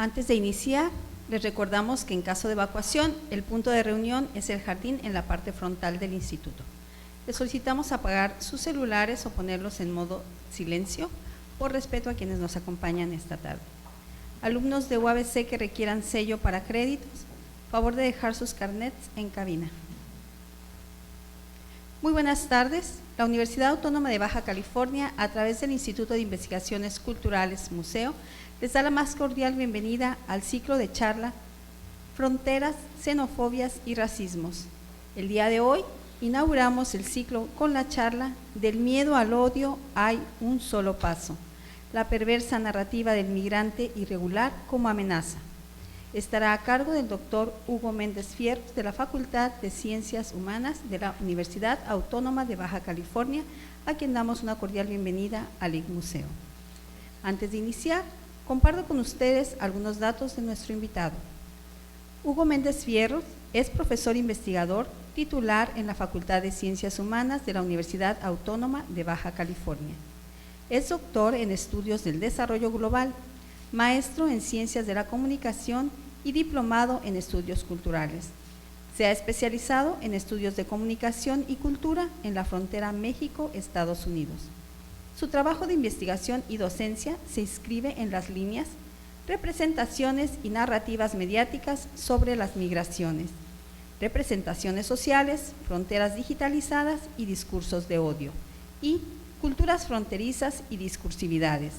Antes de iniciar, les recordamos que en caso de evacuación, el punto de reunión es el jardín en la parte frontal del instituto. Les solicitamos apagar sus celulares o ponerlos en modo silencio por respeto a quienes nos acompañan esta tarde. Alumnos de UABC que requieran sello para créditos, favor de dejar sus carnets en cabina. Muy buenas tardes. La Universidad Autónoma de Baja California, a través del Instituto de Investigaciones Culturales Museo, les da la más cordial bienvenida al ciclo de charla Fronteras, Xenofobias y Racismos. El día de hoy inauguramos el ciclo con la charla Del miedo al odio hay un solo paso, la perversa narrativa del migrante irregular como amenaza. Estará a cargo del doctor Hugo Méndez Fierros de la Facultad de Ciencias Humanas de la Universidad Autónoma de Baja California, a quien damos una cordial bienvenida al IC Museo. Antes de iniciar, comparto con ustedes algunos datos de nuestro invitado. Hugo Méndez Fierros es profesor investigador titular en la Facultad de Ciencias Humanas de la Universidad Autónoma de Baja California. Es doctor en Estudios del Desarrollo Global, maestro en Ciencias de la Comunicación y diplomado en Estudios Culturales. Se ha especializado en estudios de comunicación y cultura en la frontera México-Estados Unidos. Su trabajo de investigación y docencia se inscribe en las líneas representaciones y narrativas mediáticas sobre las migraciones, representaciones sociales, fronteras digitalizadas y discursos de odio, y culturas fronterizas y discursividades.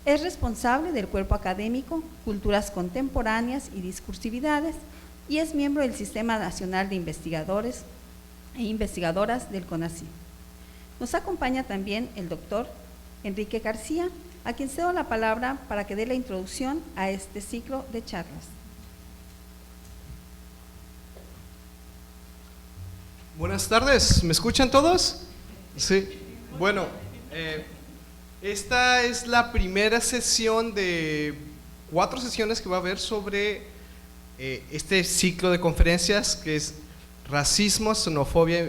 Es responsable del cuerpo académico Culturas Contemporáneas y Discursividades y es miembro del Sistema Nacional de Investigadores e Investigadoras del CONACYT. Nos acompaña también el doctor Enrique García, a quien cedo la palabra para que dé la introducción a este ciclo de charlas. Buenas tardes, ¿me escuchan todos? Sí, bueno, esta es la primera sesión de 4 sesiones que va a haber sobre este ciclo de conferencias que es Racismo, Xenofobia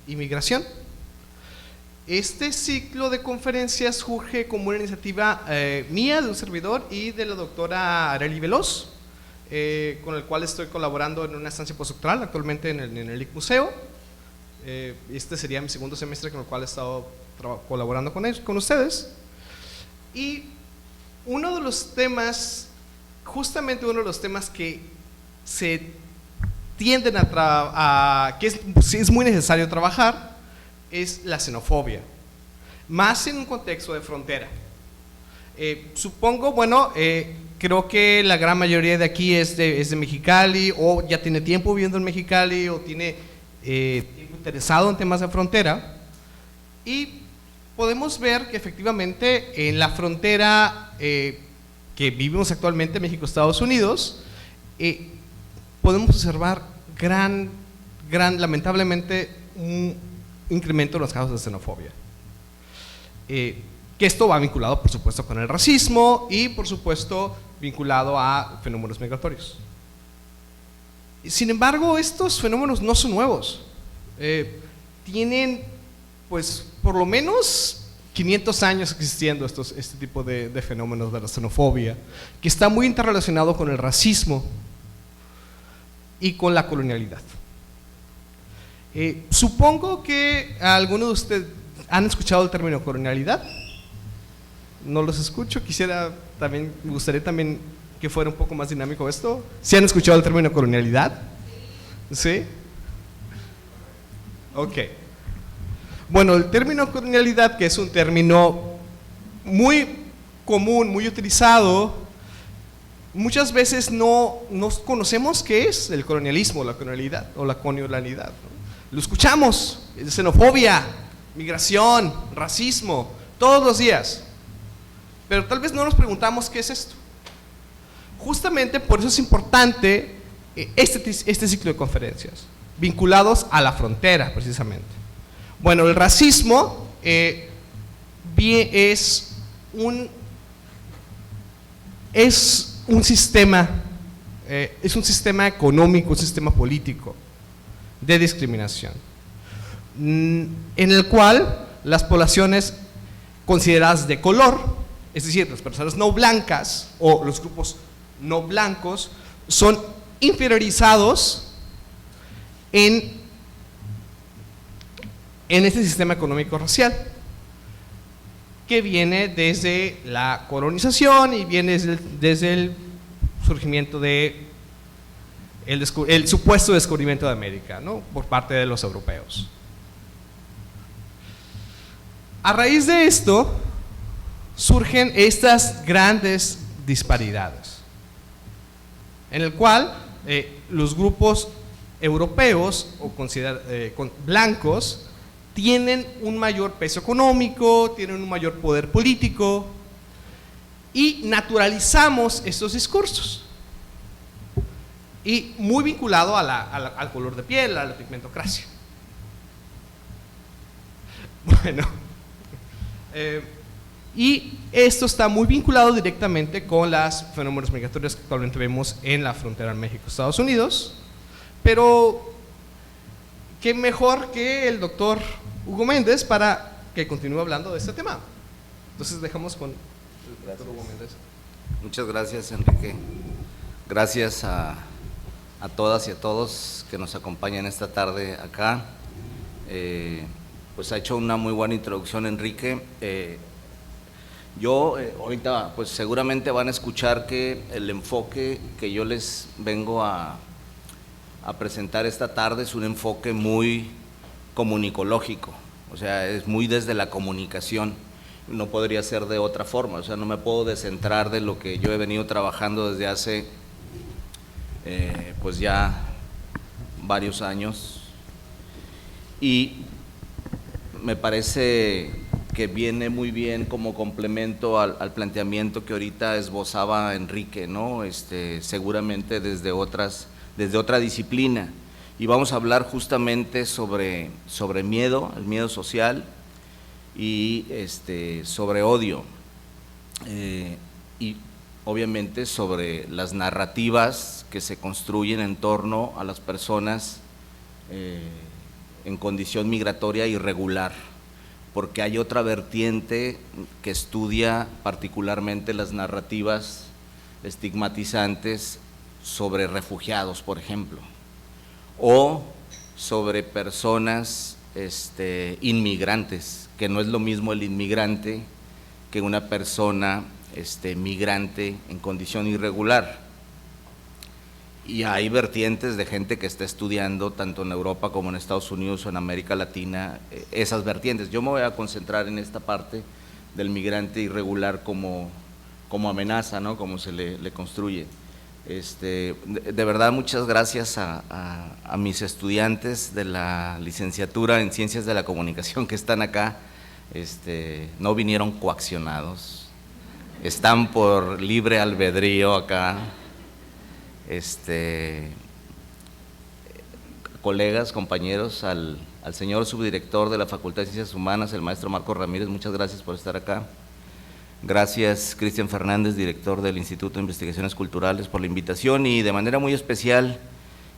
y Migración. Este ciclo de conferencias surge como una iniciativa mía, de un servidor, y de la doctora Arely Veloz, con el cual estoy colaborando en una estancia postdoctoral actualmente en el IC Museo. Este sería mi segundo semestre con el cual he estado colaborando con ustedes. Y uno de los temas, justamente uno de los temas que se tienden que es muy necesario trabajar, es la xenofobia, más en un contexto de frontera. Supongo, bueno, creo que la gran mayoría de aquí es de Mexicali, o ya tiene tiempo viviendo en Mexicali, o tiene tiempo interesado en temas de frontera, y podemos ver que efectivamente en la frontera que vivimos actualmente, México-Estados Unidos, podemos observar lamentablemente, un incremento en los casos de xenofobia. Que esto va vinculado, por supuesto, con el racismo y, por supuesto, vinculado a fenómenos migratorios. Sin embargo, estos fenómenos no son nuevos. Tienen, pues, por lo menos 500 años existiendo este tipo de fenómenos de la xenofobia, que está muy interrelacionado con el racismo y con la colonialidad. Supongo que algunos de ustedes han escuchado el término colonialidad. No los escucho, me gustaría también que fuera un poco más dinámico esto. ¿Sí han escuchado el término colonialidad? ¿Sí? Ok. Bueno, el término colonialidad, que es un término muy común, muy utilizado, muchas veces no conocemos qué es el colonialismo, la colonialidad o la colonialidad, ¿no? Lo escuchamos, xenofobia, migración, racismo, todos los días, pero tal vez no nos preguntamos qué es esto. Justamente por eso es importante este ciclo de conferencias, vinculados a la frontera precisamente. Bueno, el racismo es un sistema económico, un sistema político de discriminación, en el cual las poblaciones consideradas de color es decir, las personas no blancas o los grupos no blancos, son inferiorizados en este sistema económico racial, que viene desde la colonización y viene desde el surgimiento de el supuesto descubrimiento de América, ¿no?, por parte de los europeos. A raíz de esto surgen estas grandes disparidades, en el cual los grupos europeos o blancos tienen un mayor peso económico, tienen un mayor poder político, y naturalizamos estos discursos, y muy vinculado al color de piel, a la pigmentocracia. Bueno, y esto está muy vinculado directamente con los fenómenos migratorios que actualmente vemos en la frontera México-Estados Unidos, pero qué mejor que el doctor Hugo Méndez para que continúe hablando de este tema. Entonces dejamos con el doctor Hugo Méndez. Muchas gracias, Enrique. Gracias a todas y a todos que nos acompañan esta tarde acá. Pues ha hecho una muy buena introducción, Enrique. Ahorita pues seguramente van a escuchar que el enfoque que yo les vengo a presentar esta tarde es un enfoque muy comunicológico, o sea, es muy desde la comunicación, no podría ser de otra forma, o sea, no me puedo descentrar de lo que yo he venido trabajando desde hace pues ya varios años, y me parece que viene muy bien como complemento al planteamiento que ahorita esbozaba Enrique, ¿no? Seguramente desde otra disciplina, y vamos a hablar justamente sobre miedo, el miedo social, y sobre odio, y obviamente sobre las narrativas que se construyen en torno a las personas en condición migratoria irregular, porque hay otra vertiente que estudia particularmente las narrativas estigmatizantes sobre refugiados, por ejemplo, o sobre personas inmigrantes, que no es lo mismo el inmigrante que una persona migrante en condición irregular. Y hay vertientes de gente que está estudiando tanto en Europa como en Estados Unidos o en América Latina esas vertientes. Yo me voy a concentrar en esta parte del migrante irregular como amenaza, ¿no?, como se le construye. De verdad, muchas gracias a mis estudiantes de la licenciatura en Ciencias de la Comunicación que están acá. No vinieron coaccionados, están por libre albedrío acá. Colegas, compañeros, al señor subdirector de la Facultad de Ciencias Humanas, el maestro Marco Ramírez, muchas gracias por estar acá. Gracias, Cristian Fernández, director del Instituto de Investigaciones Culturales, por la invitación, y de manera muy especial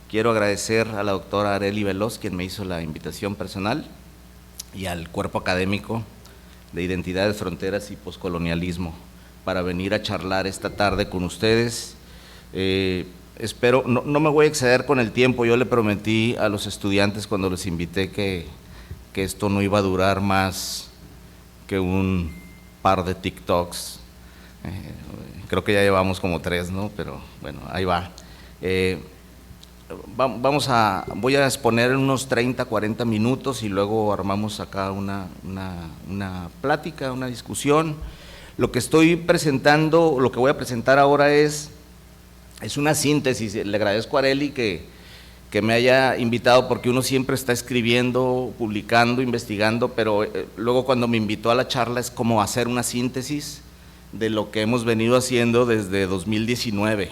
quiero agradecer a la doctora Arely Veloz, quien me hizo la invitación personal, y al cuerpo académico de Identidades, Fronteras y Poscolonialismo para venir a charlar esta tarde con ustedes. Espero, no me voy a exceder con el tiempo. Yo le prometí a los estudiantes cuando los invité que esto no iba a durar más que un par de TikToks. Creo que ya llevamos como 3, ¿no? Pero bueno, ahí va. Voy a exponer en unos 30, 40 minutos y luego armamos acá una plática, una discusión. Lo que estoy presentando, lo que voy a presentar ahora es una síntesis. Le agradezco a Arely que me haya invitado, porque uno siempre está escribiendo, publicando, investigando, pero luego cuando me invitó a la charla es como hacer una síntesis de lo que hemos venido haciendo desde 2019.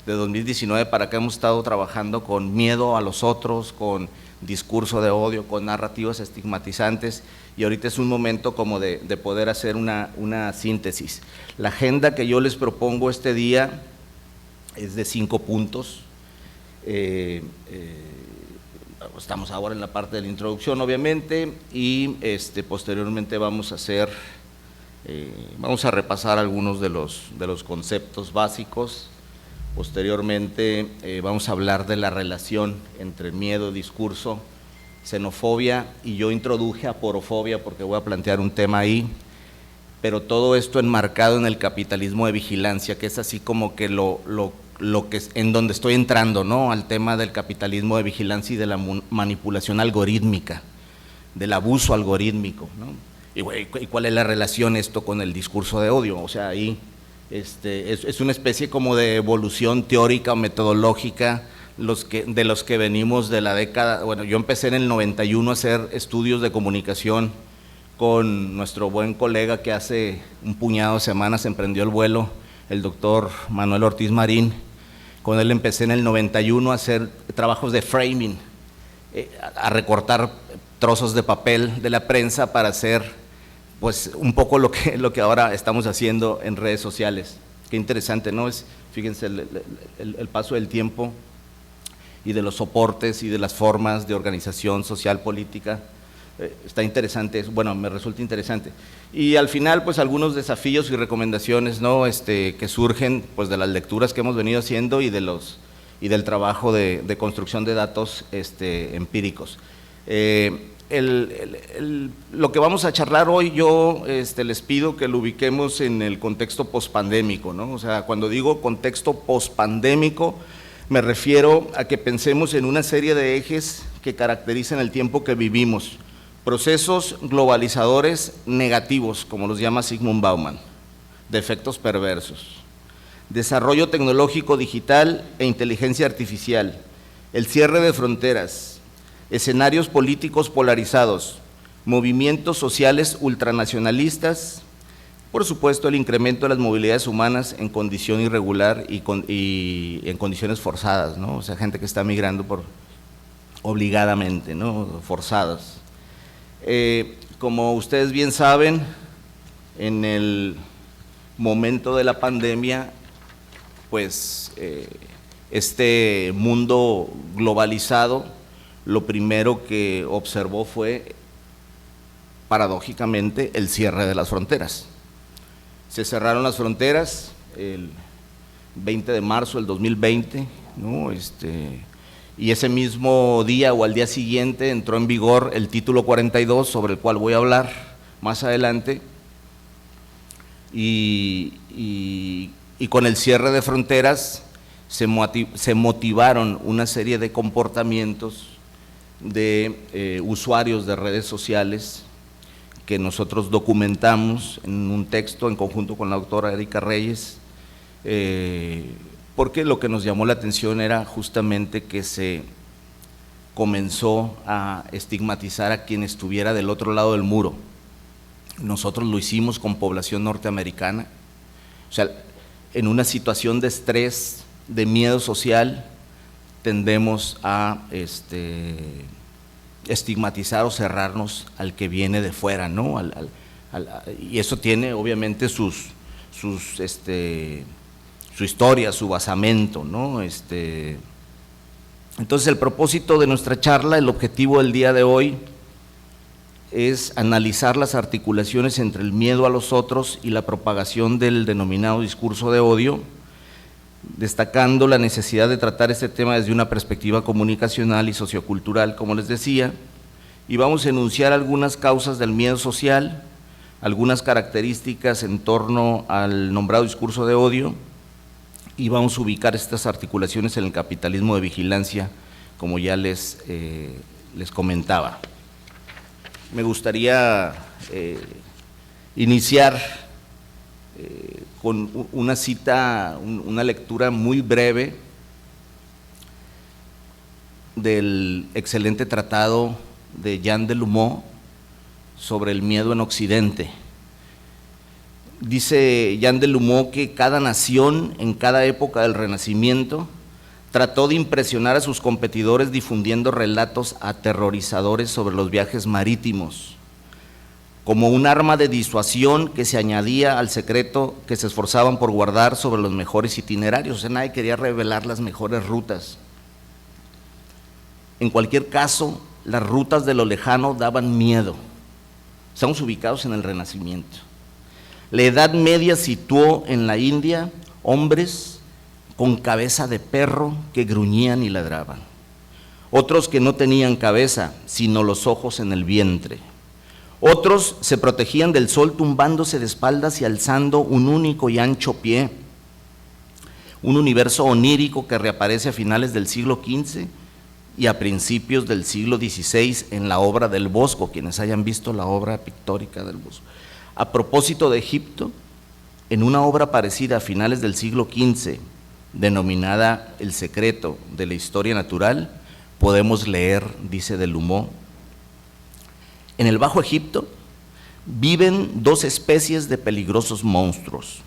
De 2019 para acá hemos estado trabajando con miedo a los otros, con discurso de odio, con narrativas estigmatizantes, y ahorita es un momento como de poder hacer una síntesis. La agenda que yo les propongo este día es de 5 puntos. Estamos ahora en la parte de la introducción, obviamente, y posteriormente vamos a hacer Vamos a repasar algunos de los conceptos básicos. Posteriormente vamos a hablar de la relación entre miedo, discurso, xenofobia, y yo introduje aporofobia porque voy a plantear un tema ahí, pero todo esto enmarcado en el capitalismo de vigilancia, que es así como que lo que en donde estoy entrando, ¿no? Al tema del capitalismo de vigilancia y de la manipulación algorítmica, del abuso algorítmico, ¿no? Y cuál es la relación esto con el discurso de odio. O sea, ahí es una especie como de evolución teórica o metodológica de los que venimos de la década. Bueno, yo empecé en el 91 a hacer estudios de comunicación con nuestro buen colega que hace un puñado de semanas emprendió el vuelo, el doctor Manuel Ortiz Marín. Con él empecé en el 91 a hacer trabajos de framing, a recortar trozos de papel de la prensa para hacer pues un poco lo que ahora estamos haciendo en redes sociales. Qué interesante, ¿no? Fíjense el paso del tiempo y de los soportes y de las formas de organización social, política. Está interesante, bueno, me resulta interesante. Y al final, pues algunos desafíos y recomendaciones, ¿no? Que surgen pues de las lecturas que hemos venido haciendo y del trabajo de construcción de datos empíricos. Lo que vamos a charlar hoy, yo les pido que lo ubiquemos en el contexto pospandémico, ¿no? O sea, cuando digo contexto pospandémico, me refiero a que pensemos en una serie de ejes que caracterizan el tiempo que vivimos, procesos globalizadores negativos, como los llama Zygmunt Bauman, de efectos perversos, desarrollo tecnológico digital e inteligencia artificial, el cierre de fronteras, escenarios políticos polarizados, movimientos sociales ultranacionalistas, por supuesto el incremento de las movilidades humanas en condición irregular y en condiciones forzadas, ¿no? O sea, gente que está migrando obligadamente, ¿no? Forzadas. Como ustedes bien saben, en el momento de la pandemia, pues este mundo globalizado, lo primero que observó fue, paradójicamente, el cierre de las fronteras. Se cerraron las fronteras el 20 de marzo del 2020, ¿no? Y ese mismo día o al día siguiente entró en vigor el título 42, sobre el cual voy a hablar más adelante, y con el cierre de fronteras se motivaron una serie de comportamientos de usuarios de redes sociales que nosotros documentamos en un texto en conjunto con la doctora Erika Reyes, porque lo que nos llamó la atención era justamente que se comenzó a estigmatizar a quien estuviera del otro lado del muro. Nosotros lo hicimos con población norteamericana, o sea, en una situación de estrés, de miedo social, tendemos a estigmatizar o cerrarnos al que viene de fuera, ¿no? Y eso tiene obviamente su historia, su basamento, ¿no? Entonces el propósito de nuestra charla, el objetivo del día de hoy es analizar las articulaciones entre el miedo a los otros y la propagación del denominado discurso de odio, destacando la necesidad de tratar este tema desde una perspectiva comunicacional y sociocultural, como les decía, y vamos a enunciar algunas causas del miedo social, algunas características en torno al nombrado discurso de odio, y vamos a ubicar estas articulaciones en el capitalismo de vigilancia, como ya les comentaba. Me gustaría iniciar con una cita, una lectura muy breve del excelente tratado de Jean Delumeau sobre el miedo en Occidente. Dice Jean Delumeau que cada nación en cada época del Renacimiento trató de impresionar a sus competidores difundiendo relatos aterrorizadores sobre los viajes marítimos, como un arma de disuasión que se añadía al secreto que se esforzaban por guardar sobre los mejores itinerarios. O sea, nadie quería revelar las mejores rutas. En cualquier caso, las rutas de lo lejano daban miedo. Estamos ubicados en el Renacimiento. La Edad Media situó en la India hombres con cabeza de perro que gruñían y ladraban, otros que no tenían cabeza, sino los ojos en el vientre. Otros se protegían del sol tumbándose de espaldas y alzando un único y ancho pie. Un universo onírico que reaparece a finales del siglo XV y a principios del siglo XVI en la obra del Bosco, quienes hayan visto la obra pictórica del Bosco. A propósito de Egipto, en una obra parecida a finales del siglo XV, denominada El secreto de la historia natural, podemos leer, dice Delumeau: en el Bajo Egipto viven dos especies de peligrosos monstruos.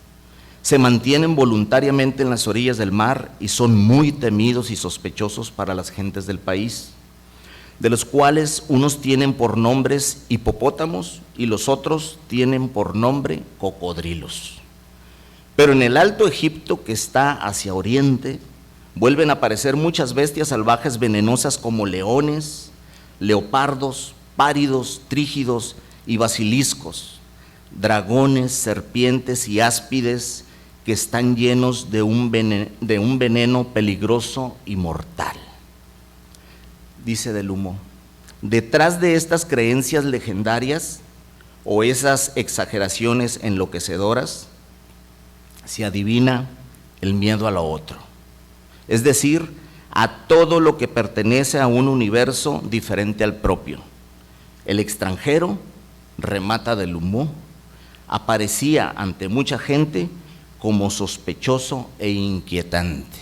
Se mantienen voluntariamente en las orillas del mar y son muy temidos y sospechosos para las gentes del país, de los cuales unos tienen por nombres hipopótamos y los otros tienen por nombre cocodrilos. Pero en el Alto Egipto, que está hacia oriente, vuelven a aparecer muchas bestias salvajes venenosas como leones, leopardos, páridos, trígidos y basiliscos, dragones, serpientes y áspides que están llenos de un veneno peligroso y mortal. Dice Delumeau: detrás de estas creencias legendarias o esas exageraciones enloquecedoras se adivina el miedo a lo otro, es decir, a todo lo que pertenece a un universo diferente al propio. El extranjero, remata Delumeau, aparecía ante mucha gente como sospechoso e inquietante.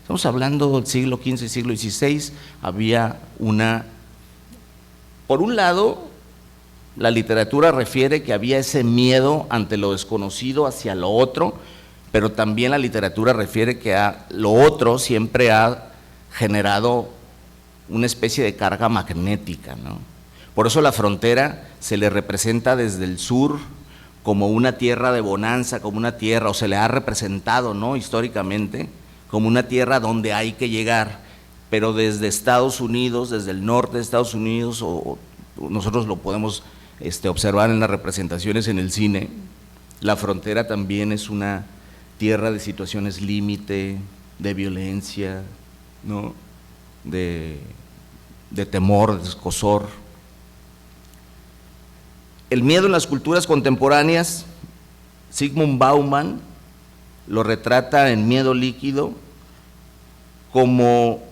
Estamos hablando del siglo XV y siglo XVI, había por un lado, la literatura refiere que había ese miedo ante lo desconocido hacia lo otro, pero también la literatura refiere que lo otro siempre ha generado una especie de carga magnética, ¿no? Por eso la frontera se le representa desde el sur como una tierra de bonanza, como una tierra, o se le ha representado, ¿no?, históricamente, como una tierra donde hay que llegar, pero desde Estados Unidos, desde el norte de Estados Unidos, o nosotros lo podemos observar en las representaciones en el cine, la frontera también es una tierra de situaciones límite, de violencia, ¿no?, de temor, de escozor. El miedo en las culturas contemporáneas, Zygmunt Bauman lo retrata en Miedo líquido como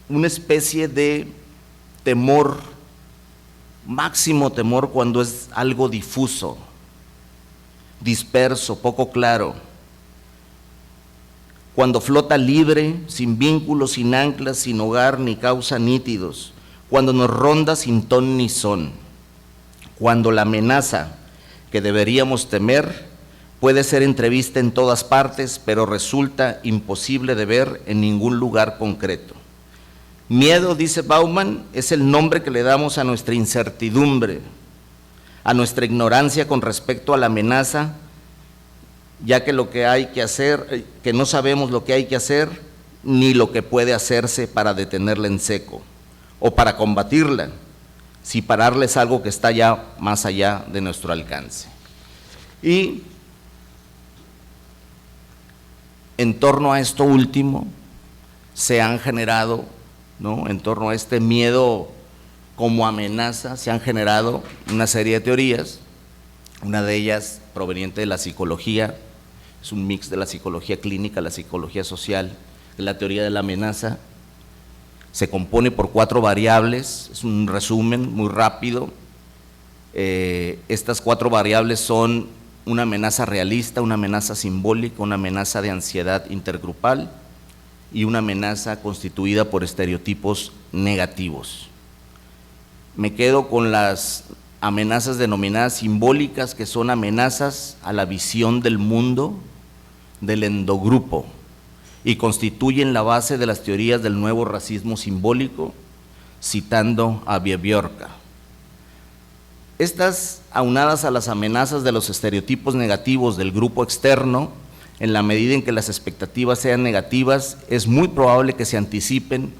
una especie de temor, máximo temor cuando es algo difuso, disperso, poco claro, cuando flota libre, sin vínculos, sin anclas, sin hogar ni causa nítidos, cuando nos ronda sin ton ni son, cuando la amenaza que deberíamos temer puede ser entrevista en todas partes, pero resulta imposible de ver en ningún lugar concreto. Miedo, dice Bauman, es el nombre que le damos a nuestra incertidumbre, a nuestra ignorancia con respecto a la amenaza, ya que lo que hay que hacer, que no sabemos lo que hay que hacer, ni lo que puede hacerse para detenerla en seco, o para combatirla, si pararla es algo que está ya más allá de nuestro alcance. Y en torno a esto último se han generado, ¿no?, en torno a este miedo como amenaza, se han generado una serie de teorías, una de ellas proveniente de la psicología, es un mix de la psicología clínica, la psicología social, la teoría de la amenaza. Se compone por 4 variables, es un resumen muy rápido. Estas 4 variables son una amenaza realista, una amenaza simbólica, una amenaza de ansiedad intergrupal y una amenaza constituida por estereotipos negativos. Me quedo con las amenazas denominadas simbólicas, que son amenazas a la visión del mundo del endogrupo, y constituyen la base de las teorías del nuevo racismo simbólico, citando a Björka. Estas, aunadas a las amenazas de los estereotipos negativos del grupo externo, en la medida en que las expectativas sean negativas, es muy probable que se anticipen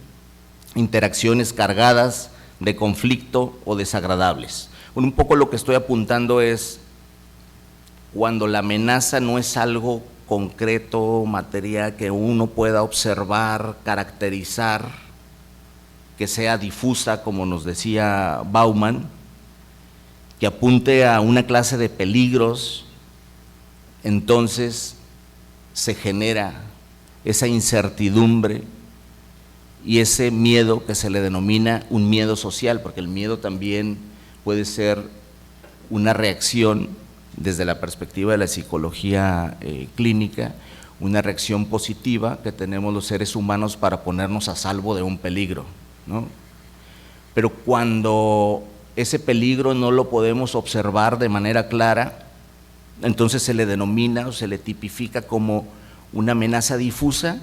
interacciones cargadas de conflicto o desagradables. Un poco lo que estoy apuntando es cuando la amenaza no es algo concreto, material que uno pueda observar, caracterizar, que sea difusa, como nos decía Bauman, que apunte a una clase de peligros, entonces se genera esa incertidumbre y ese miedo que se le denomina un miedo social, porque el miedo también puede ser una reacción desde la perspectiva de la psicología clínica, una reacción positiva que tenemos los seres humanos para ponernos a salvo de un peligro, ¿no? Pero cuando ese peligro no lo podemos observar de manera clara, entonces se le denomina o se le tipifica como una amenaza difusa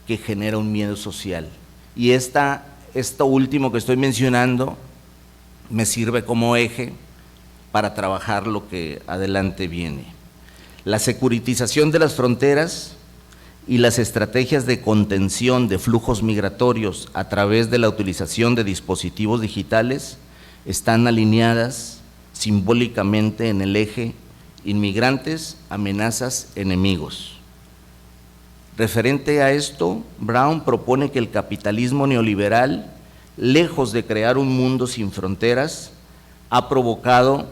que genera un miedo social. Y esto último que estoy mencionando me sirve como eje para trabajar lo que adelante viene. La securitización de las fronteras y las estrategias de contención de flujos migratorios a través de la utilización de dispositivos digitales están alineadas simbólicamente en el eje inmigrantes, amenazas, enemigos. Referente a esto, Brown propone que el capitalismo neoliberal, lejos de crear un mundo sin fronteras, ha provocado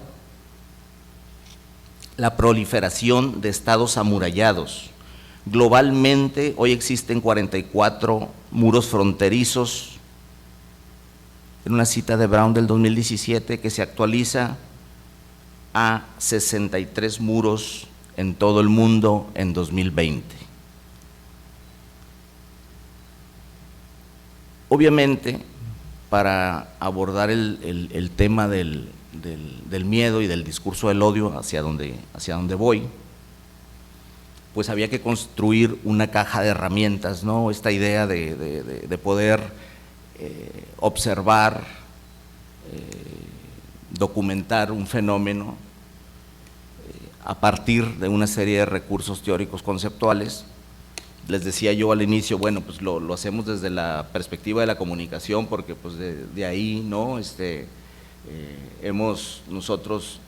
la proliferación de estados amurallados. Globalmente, hoy existen 44 muros fronterizos, en una cita de Brown del 2017 que se actualiza a 63 muros en todo el mundo en 2020. Obviamente, para abordar el tema del miedo y del discurso del odio hacia donde voy, pues había que construir una caja de herramientas, ¿no? Esta idea de poder observar, documentar un fenómeno a partir de una serie de recursos teóricos conceptuales. Les decía yo al inicio, bueno, pues lo hacemos desde la perspectiva de la comunicación, porque pues de ahí, ¿no? Hemos nosotros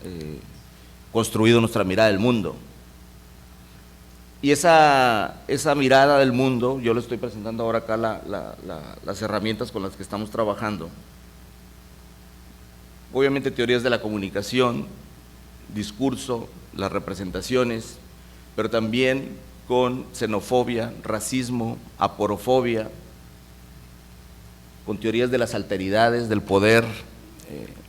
construido nuestra mirada del mundo. Y esa mirada del mundo, yo le estoy presentando ahora acá las herramientas con las que estamos trabajando. Obviamente teorías de la comunicación, discurso, las representaciones, pero también con xenofobia, racismo, aporofobia, con teorías de las alteridades, del poder,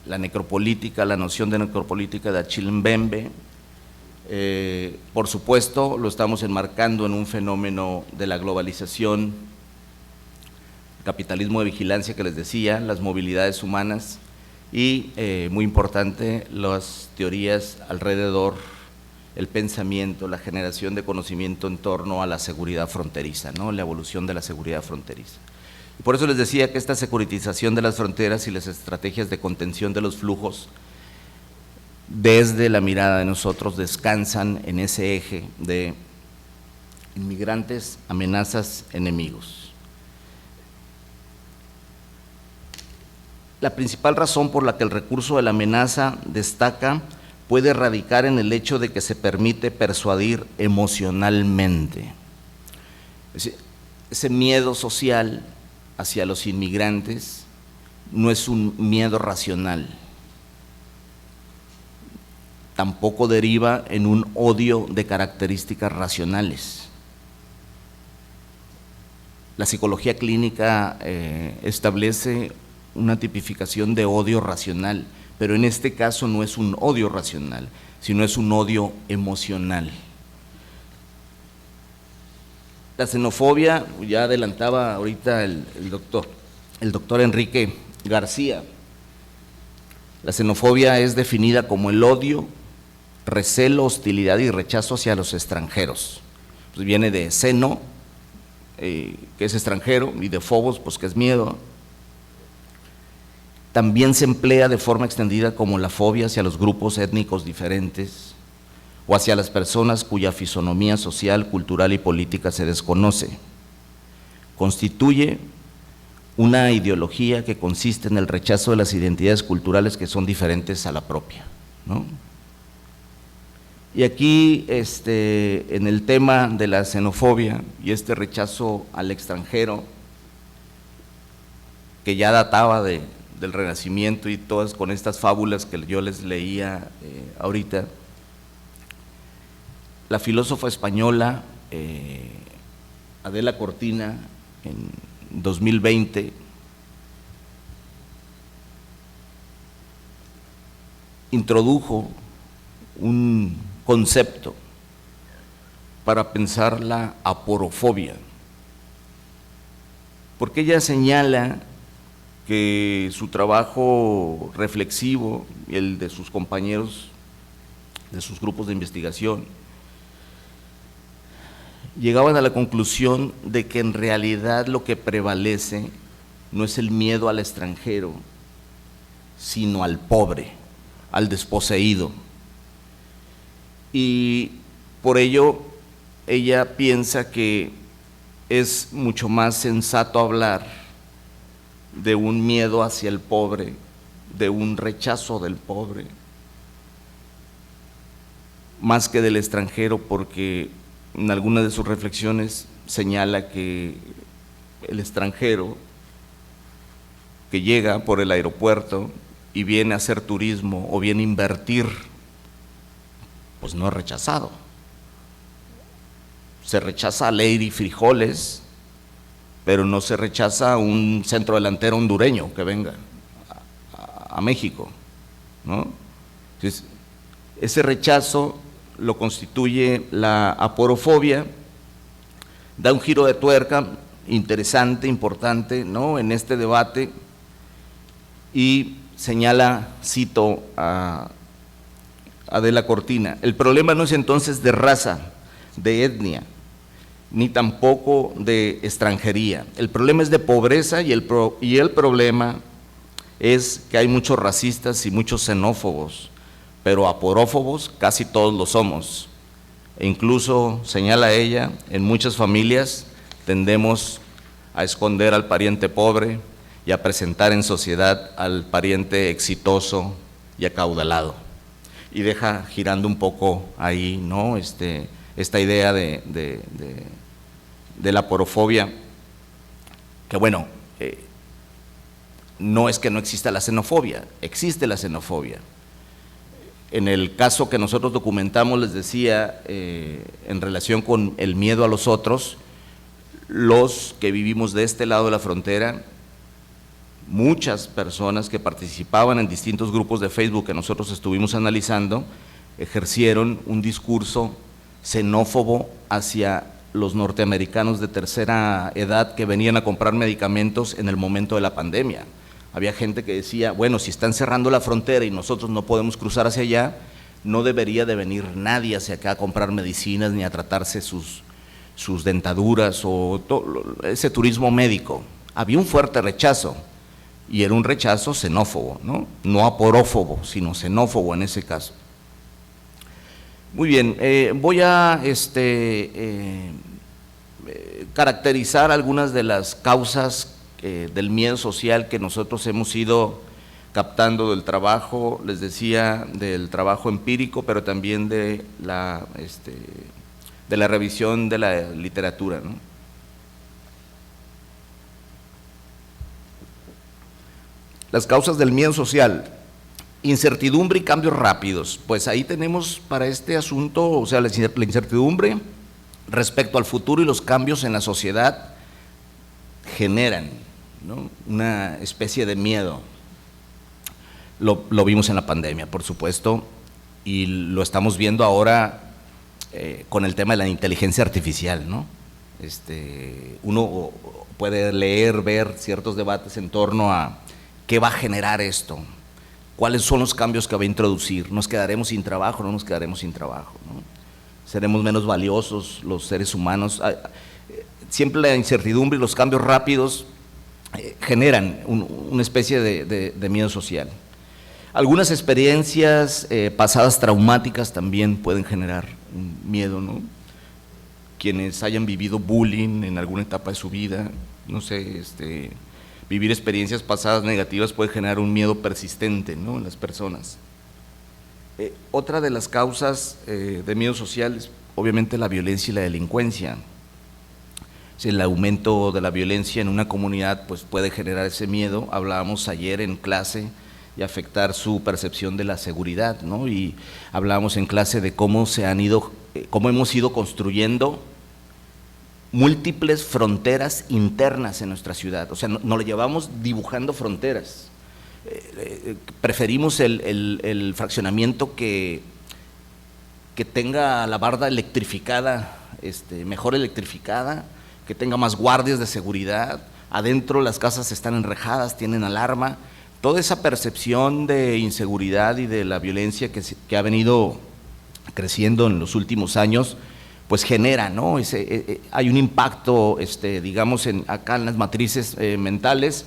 la necropolítica, la noción de necropolítica de Achille Mbembe. Por supuesto, lo estamos enmarcando en un fenómeno de la globalización, capitalismo de vigilancia que les decía, las movilidades humanas y, muy importante, las teorías alrededor, el pensamiento, la generación de conocimiento en torno a la seguridad fronteriza, ¿no? La evolución de la seguridad fronteriza. Y por eso les decía que esta securitización de las fronteras y las estrategias de contención de los flujos, desde la mirada de nosotros, descansan en ese eje de inmigrantes, amenazas, enemigos. La principal razón por la que el recurso de la amenaza destaca puede radicar en el hecho de que se permite persuadir emocionalmente. Ese miedo social hacia los inmigrantes no es un miedo racional, tampoco deriva en un odio de características racionales. La psicología clínica establece una tipificación de odio racional, pero en este caso no es un odio racional, sino es un odio emocional. La xenofobia, ya adelantaba ahorita el doctor Enrique García, la xenofobia es definida como el odio, recelo, hostilidad y rechazo hacia los extranjeros. Pues viene de xeno, que es extranjero, y de phobos, pues que es miedo. También se emplea de forma extendida como la fobia hacia los grupos étnicos diferentes o hacia las personas cuya fisonomía social, cultural y política se desconoce. Constituye una ideología que consiste en el rechazo de las identidades culturales que son diferentes a la propia, ¿no? Y aquí, en el tema de la xenofobia y este rechazo al extranjero, que ya databa del Renacimiento y todas con estas fábulas que yo les leía ahorita, la filósofa española Adela Cortina, en 2020, introdujo un concepto para pensar la aporofobia, porque ella señala que su trabajo reflexivo y el de sus compañeros de sus grupos de investigación llegaban a la conclusión de que en realidad lo que prevalece no es el miedo al extranjero, sino al pobre, al desposeído. Y por ello ella piensa que es mucho más sensato hablar de un miedo hacia el pobre, de un rechazo del pobre, más que del extranjero, porque en algunas de sus reflexiones señala que el extranjero que llega por el aeropuerto y viene a hacer turismo o viene a invertir, pues no es rechazado. Se rechaza a Lady Frijoles, pero no se rechaza a un centro delantero hondureño que venga a México, ¿no? Entonces, ese rechazo lo constituye la aporofobia, da un giro de tuerca interesante, importante, ¿no?, en este debate, y señala, cito a Adela Cortina: el problema no es entonces de raza, de etnia, ni tampoco de extranjería. El problema es de pobreza y el problema es que hay muchos racistas y muchos xenófobos, pero aporófobos casi todos lo somos. E incluso, señala ella, en muchas familias tendemos a esconder al pariente pobre y a presentar en sociedad al pariente exitoso y acaudalado. Y deja girando un poco ahí, ¿no?, esta idea de la aporofobia, que bueno, no es que no exista la xenofobia, existe la xenofobia. En el caso que nosotros documentamos, les decía, en relación con el miedo a los otros, los que vivimos de este lado de la frontera, muchas personas que participaban en distintos grupos de Facebook que nosotros estuvimos analizando, ejercieron un discurso xenófobo hacia los norteamericanos de tercera edad que venían a comprar medicamentos en el momento de la pandemia. Había gente que decía, bueno, si están cerrando la frontera y nosotros no podemos cruzar hacia allá, no debería de venir nadie hacia acá a comprar medicinas ni a tratarse sus dentaduras o ese turismo médico. Había un fuerte rechazo, y era un rechazo xenófobo, no aporófobo, sino xenófobo en ese caso. Muy bien, voy a caracterizar algunas de las causas del miedo social que nosotros hemos ido captando del trabajo, les decía, del trabajo empírico, pero también de la revisión de la literatura, ¿no? Las causas del miedo social: incertidumbre y cambios rápidos. Pues ahí tenemos para este asunto, o sea, la incertidumbre respecto al futuro y los cambios en la sociedad generan, ¿no?, una especie de miedo. Lo vimos en la pandemia, por supuesto, y lo estamos viendo ahora con el tema de la inteligencia artificial, ¿no? Uno puede leer, ver ciertos debates en torno a qué va a generar esto, cuáles son los cambios que va a introducir, nos quedaremos sin trabajo, no nos quedaremos sin trabajo, ¿no? Seremos menos valiosos los seres humanos. Siempre la incertidumbre y los cambios rápidos generan una especie de miedo social. Algunas experiencias pasadas traumáticas también pueden generar un miedo, ¿no? Quienes hayan vivido bullying en alguna etapa de su vida, no sé, vivir experiencias pasadas negativas puede generar un miedo persistente, ¿no?, en las personas. Otra de las causas de miedo social es obviamente la violencia y la delincuencia. El aumento de la violencia en una comunidad pues puede generar ese miedo. Hablábamos ayer en clase y afectar su percepción de la seguridad, ¿no? Y hablábamos en clase de cómo hemos ido construyendo múltiples fronteras internas en nuestra ciudad. O sea, nos lo llevamos dibujando fronteras. Preferimos el fraccionamiento que tenga la barda electrificada, mejor electrificada, que tenga más guardias de seguridad, adentro las casas están enrejadas, tienen alarma. Toda esa percepción de inseguridad y de la violencia que ha venido creciendo en los últimos años, pues genera, ¿no? Hay un impacto, digamos, acá en las matrices mentales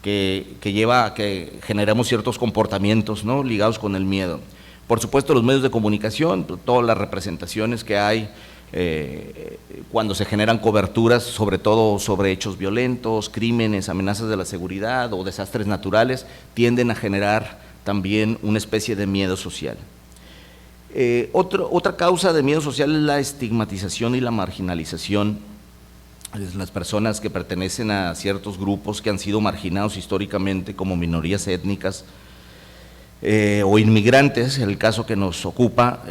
que lleva a que generemos ciertos comportamientos, ¿no?, ligados con el miedo. Por supuesto, los medios de comunicación, todas las representaciones que hay cuando se generan coberturas, sobre todo sobre hechos violentos, crímenes, amenazas de la seguridad o desastres naturales, tienden a generar también una especie de miedo social. Otra causa de miedo social es la estigmatización y la marginalización de las personas que pertenecen a ciertos grupos que han sido marginados históricamente como minorías étnicas o inmigrantes. En el caso que nos ocupa,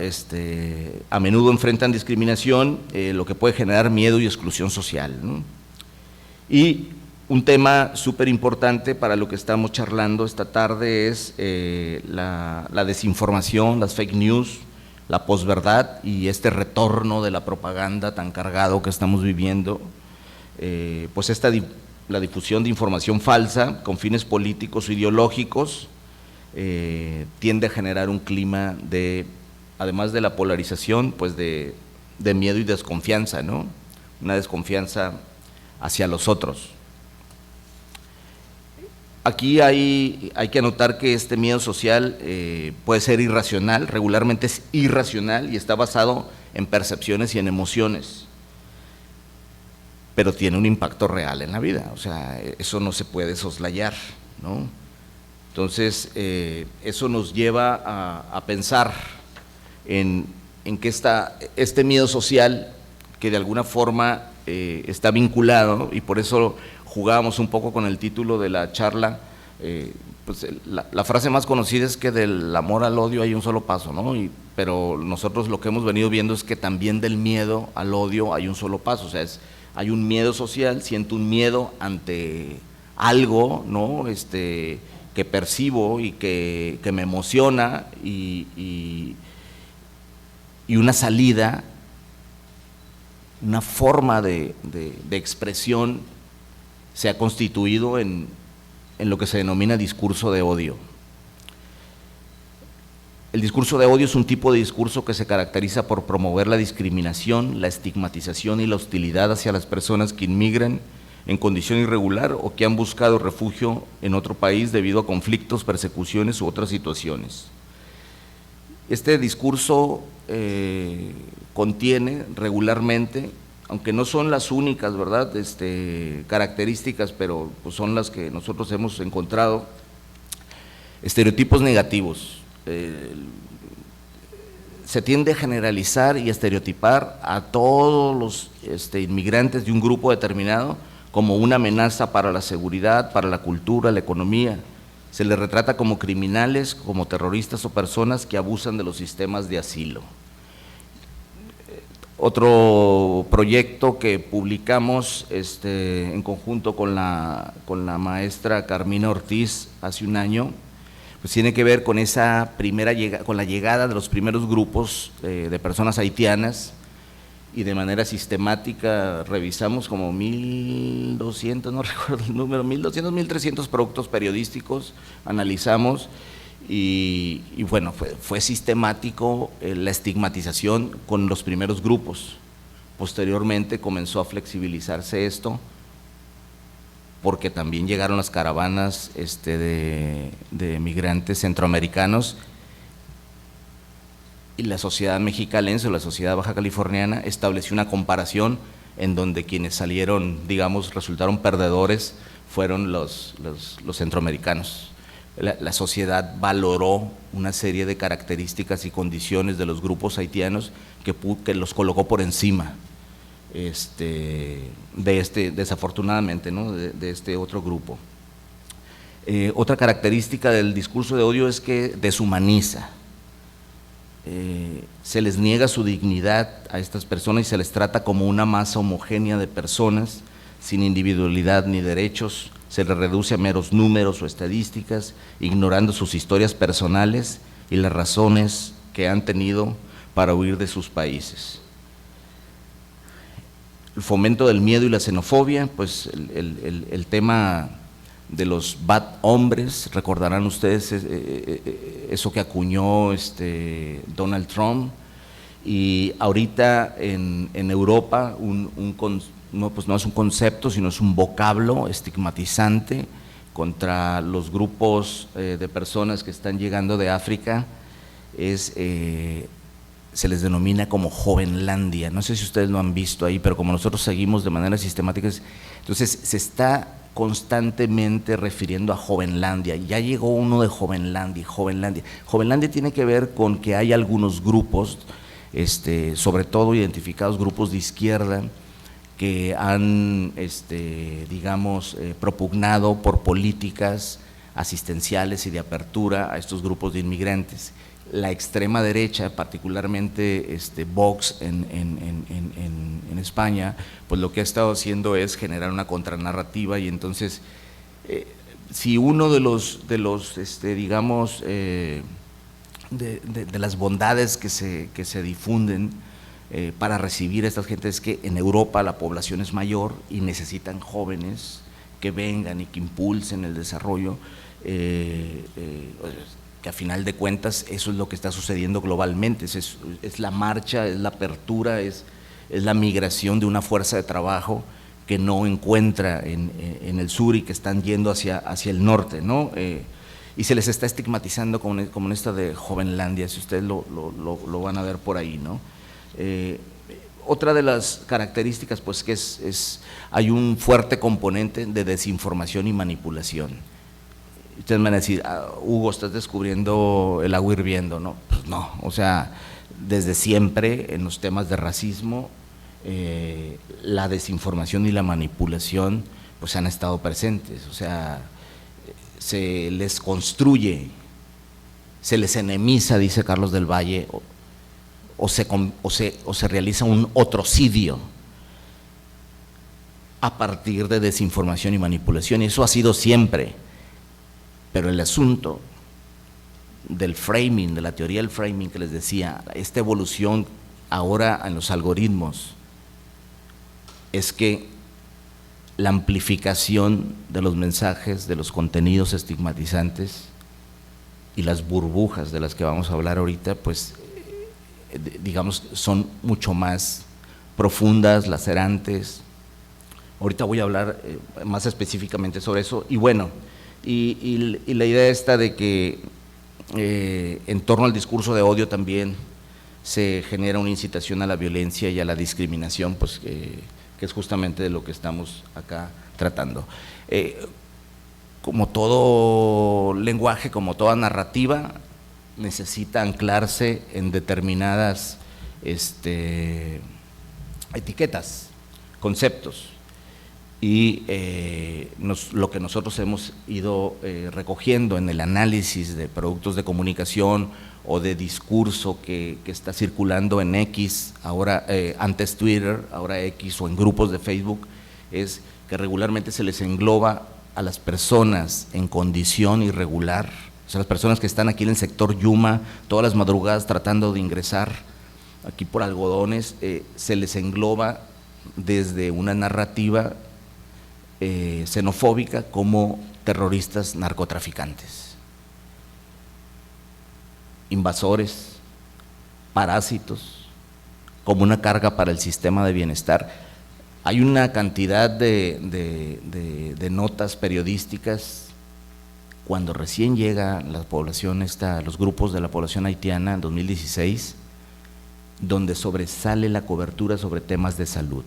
a menudo enfrentan discriminación, lo que puede generar miedo y exclusión social, ¿no? Y un tema súper importante para lo que estamos charlando esta tarde es la desinformación, las fake news, la posverdad y este retorno de la propaganda tan cargado que estamos viviendo. Pues la difusión de información falsa con fines políticos o ideológicos tiende a generar un clima además de la polarización, pues de miedo y desconfianza, ¿no? Una desconfianza hacia los otros. Aquí hay que anotar que este miedo social puede ser irracional, regularmente es irracional y está basado en percepciones y en emociones, pero tiene un impacto real en la vida. O sea, eso no se puede soslayar, ¿no? Entonces, eso nos lleva a pensar en que este miedo social, que de alguna forma está vinculado, y por eso jugábamos un poco con el título de la charla, pues la frase más conocida es que del amor al odio hay un solo paso, ¿no? Pero nosotros lo que hemos venido viendo es que también del miedo al odio hay un solo paso. O sea, hay un miedo social, siento un miedo ante algo, ¿no?, que percibo y que me emociona, y una salida, una forma de expresión se ha constituido en lo que se denomina discurso de odio. El discurso de odio es un tipo de discurso que se caracteriza por promover la discriminación, la estigmatización y la hostilidad hacia las personas que inmigran en condición irregular o que han buscado refugio en otro país debido a conflictos, persecuciones u otras situaciones. Este discurso contiene regularmente, aunque no son las únicas, ¿verdad?, características, pero pues son las que nosotros hemos encontrado, estereotipos negativos. Se tiende a generalizar y estereotipar a todos los inmigrantes de un grupo determinado como una amenaza para la seguridad, para la cultura, la economía. Se les retrata como criminales, como terroristas o personas que abusan de los sistemas de asilo. Otro proyecto que publicamos en conjunto con la maestra Carmina Ortiz hace un año, pues tiene que ver con con la llegada de los primeros grupos de personas haitianas, y de manera sistemática revisamos como 1.200, no recuerdo el número, 1.200, 1.300 productos periodísticos, analizamos, y bueno, fue sistemático la estigmatización con los primeros grupos. Posteriormente comenzó a flexibilizarse esto, porque también llegaron las caravanas de migrantes centroamericanos, y la sociedad mexicalense o la sociedad baja californiana estableció una comparación en donde quienes salieron, digamos, resultaron perdedores fueron los centroamericanos. la sociedad valoró una serie de características y condiciones de los grupos haitianos que los colocó por encima desafortunadamente, ¿no? de este otro grupo. Otra característica del discurso de odio es que deshumaniza. Se les niega su dignidad a estas personas y se les trata como una masa homogénea de personas sin individualidad ni derechos, se les reduce a meros números o estadísticas, ignorando sus historias personales y las razones que han tenido para huir de sus países. El fomento del miedo y la xenofobia, pues el tema de los bad hombres, recordarán ustedes eso que acuñó Donald Trump, y ahorita en Europa no es un concepto, sino es un vocablo estigmatizante contra los grupos de personas que están llegando de África, se les denomina como Jovenlandia. No sé si ustedes lo han visto ahí, pero como nosotros seguimos de manera sistemática, entonces se está constantemente refiriendo a Jovenlandia. Ya llegó uno de Jovenlandia. Jovenlandia tiene que ver con que hay algunos grupos, sobre todo identificados grupos de izquierda, que han, propugnado por políticas asistenciales y de apertura a estos grupos de inmigrantes. La extrema derecha, particularmente Vox en España, pues lo que ha estado haciendo es generar una contranarrativa, y entonces si uno de las bondades que se difunden para recibir a estas gentes es que en Europa la población es mayor y necesitan jóvenes que vengan y que impulsen el desarrollo, que a final de cuentas eso es lo que está sucediendo globalmente, es la marcha, es la apertura, es la migración de una fuerza de trabajo que no encuentra en el sur y que están yendo hacia el norte, ¿no? Y se les está estigmatizando como en esta de Jovenlandia, si ustedes lo van a ver por ahí, ¿no? Otra de las características, pues, que hay un fuerte componente de desinformación y manipulación. Ustedes me van a decir, Hugo, estás descubriendo el agua hirviendo, ¿no? Pues no, o sea, desde siempre en los temas de racismo, la desinformación y la manipulación pues han estado presentes, o sea, se les construye, se les enemiza, dice Carlos del Valle, o se realiza un otrocidio a partir de desinformación y manipulación, y eso ha sido siempre. Pero el asunto del framing, de la teoría del framing que les decía, esta evolución ahora en los algoritmos, es que la amplificación de los mensajes, de los contenidos estigmatizantes y las burbujas de las que vamos a hablar ahorita, pues digamos son mucho más profundas, lacerantes. Ahorita voy a hablar más específicamente sobre eso, y bueno, y la idea esta de que en torno al discurso de odio también se genera una incitación a la violencia y a la discriminación, pues que es justamente de lo que estamos acá tratando. Como todo lenguaje, como toda narrativa, necesita anclarse en determinadas etiquetas, conceptos. Y lo que nosotros hemos ido recogiendo en el análisis de productos de comunicación o de discurso que está circulando en X, ahora antes Twitter, ahora X, o en grupos de Facebook, es que regularmente se les engloba a las personas en condición irregular, o sea, las personas que están aquí en el sector Yuma, todas las madrugadas tratando de ingresar aquí por algodones, se les engloba desde una narrativa xenofóbica como terroristas narcotraficantes, invasores, parásitos, como una carga para el sistema de bienestar. Hay una cantidad de notas periodísticas cuando recién llega la población los grupos de la población haitiana en 2016, donde sobresale la cobertura sobre temas de salud.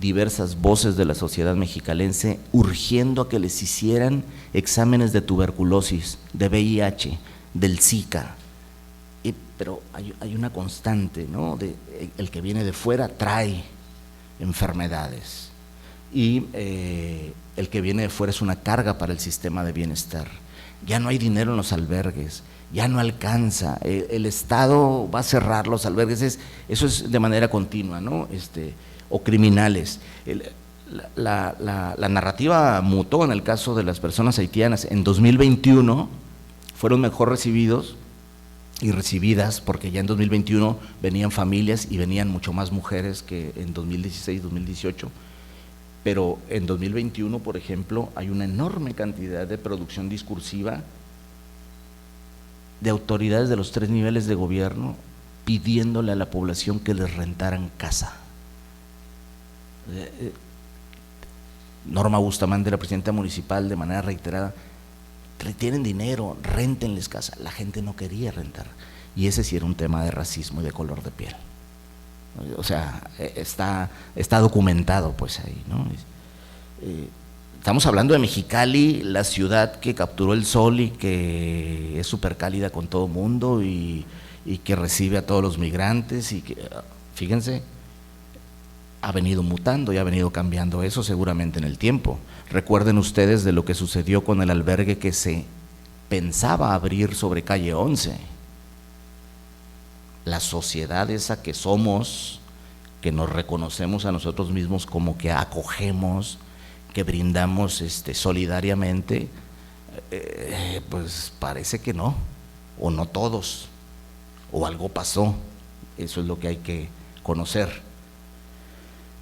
diversas voces de la sociedad mexicalense urgiendo a que les hicieran exámenes de tuberculosis, de VIH, del Zika. Pero hay una constante, ¿no? El que viene de fuera trae enfermedades y el que viene de fuera es una carga para el sistema de bienestar. Ya no hay dinero en los albergues, ya no alcanza, el Estado va a cerrar los albergues, eso es de manera continua, ¿no? O criminales. La narrativa mutó en el caso de las personas haitianas. En 2021 fueron mejor recibidos y recibidas, porque ya en 2021 venían familias y venían mucho más mujeres que en 2016, 2018, pero en 2021, por ejemplo, hay una enorme cantidad de producción discursiva de autoridades de los 3 niveles de gobierno pidiéndole a la población que les rentaran casa. Norma Bustamante, la presidenta municipal, de manera reiterada: tienen dinero, réntenles casa. La gente no quería rentar, y ese sí era un tema de racismo y de color de piel. O sea, está documentado pues ahí, ¿no? Estamos hablando de Mexicali, la ciudad que capturó el sol y que es súper cálida con todo mundo y que recibe a todos los migrantes y que, fíjense, ha venido mutando y ha venido cambiando eso seguramente en el tiempo. Recuerden ustedes de lo que sucedió con el albergue que se pensaba abrir sobre calle 11. La sociedad esa que somos, que nos reconocemos a nosotros mismos como que acogemos, que brindamos solidariamente, pues parece que no, o no todos, o algo pasó. Eso es lo que hay que conocer.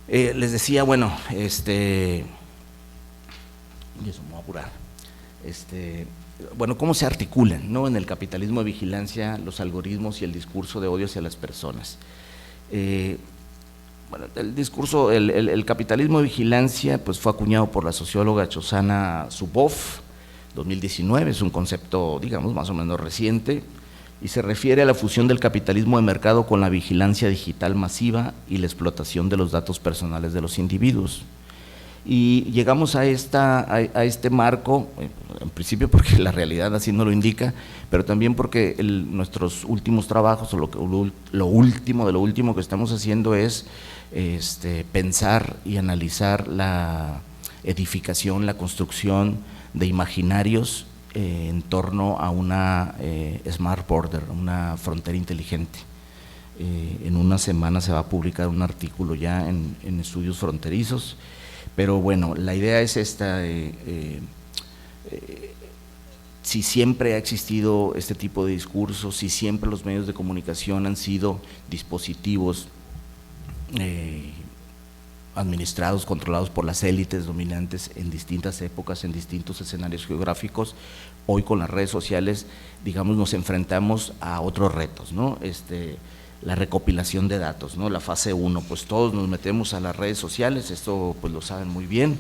Les decía, bueno, y eso me voy a apurar. Bueno, ¿cómo se articulan, ¿no?, en el capitalismo de vigilancia los algoritmos y el discurso de odio hacia las personas? Bueno, el discurso, el capitalismo de vigilancia, pues fue acuñado por la socióloga Shoshana Zuboff, 2019, es un concepto, digamos, más o menos reciente, y se refiere a la fusión del capitalismo de mercado con la vigilancia digital masiva y la explotación de los datos personales de los individuos. Y llegamos a este marco, en principio porque la realidad así no lo indica, pero también porque nuestros últimos trabajos, o lo último de lo último que estamos haciendo es pensar y analizar la edificación, la construcción de imaginarios en torno a una smart border, una frontera inteligente. En una semana se va a publicar un artículo ya en Estudios Fronterizos, pero bueno, la idea es esta: si siempre ha existido este tipo de discursos, si siempre los medios de comunicación han sido dispositivos administrados, controlados por las élites dominantes en distintas épocas, en distintos escenarios geográficos, hoy con las redes sociales, digamos, nos enfrentamos a otros retos, ¿no? La recopilación de datos, ¿no? La fase 1, pues todos nos metemos a las redes sociales, esto pues lo saben muy bien,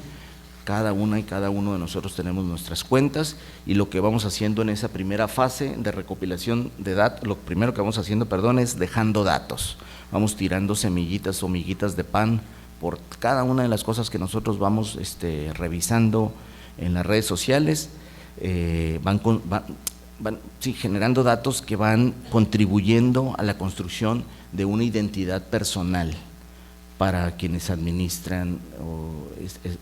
cada una y cada uno de nosotros tenemos nuestras cuentas, y lo que vamos haciendo en esa primera fase de recopilación de datos, lo primero que vamos haciendo, es dejando datos, vamos tirando semillitas o miguitas de pan por cada una de las cosas que nosotros vamos revisando en las redes sociales, van generando datos que van contribuyendo a la construcción de una identidad personal para quienes administran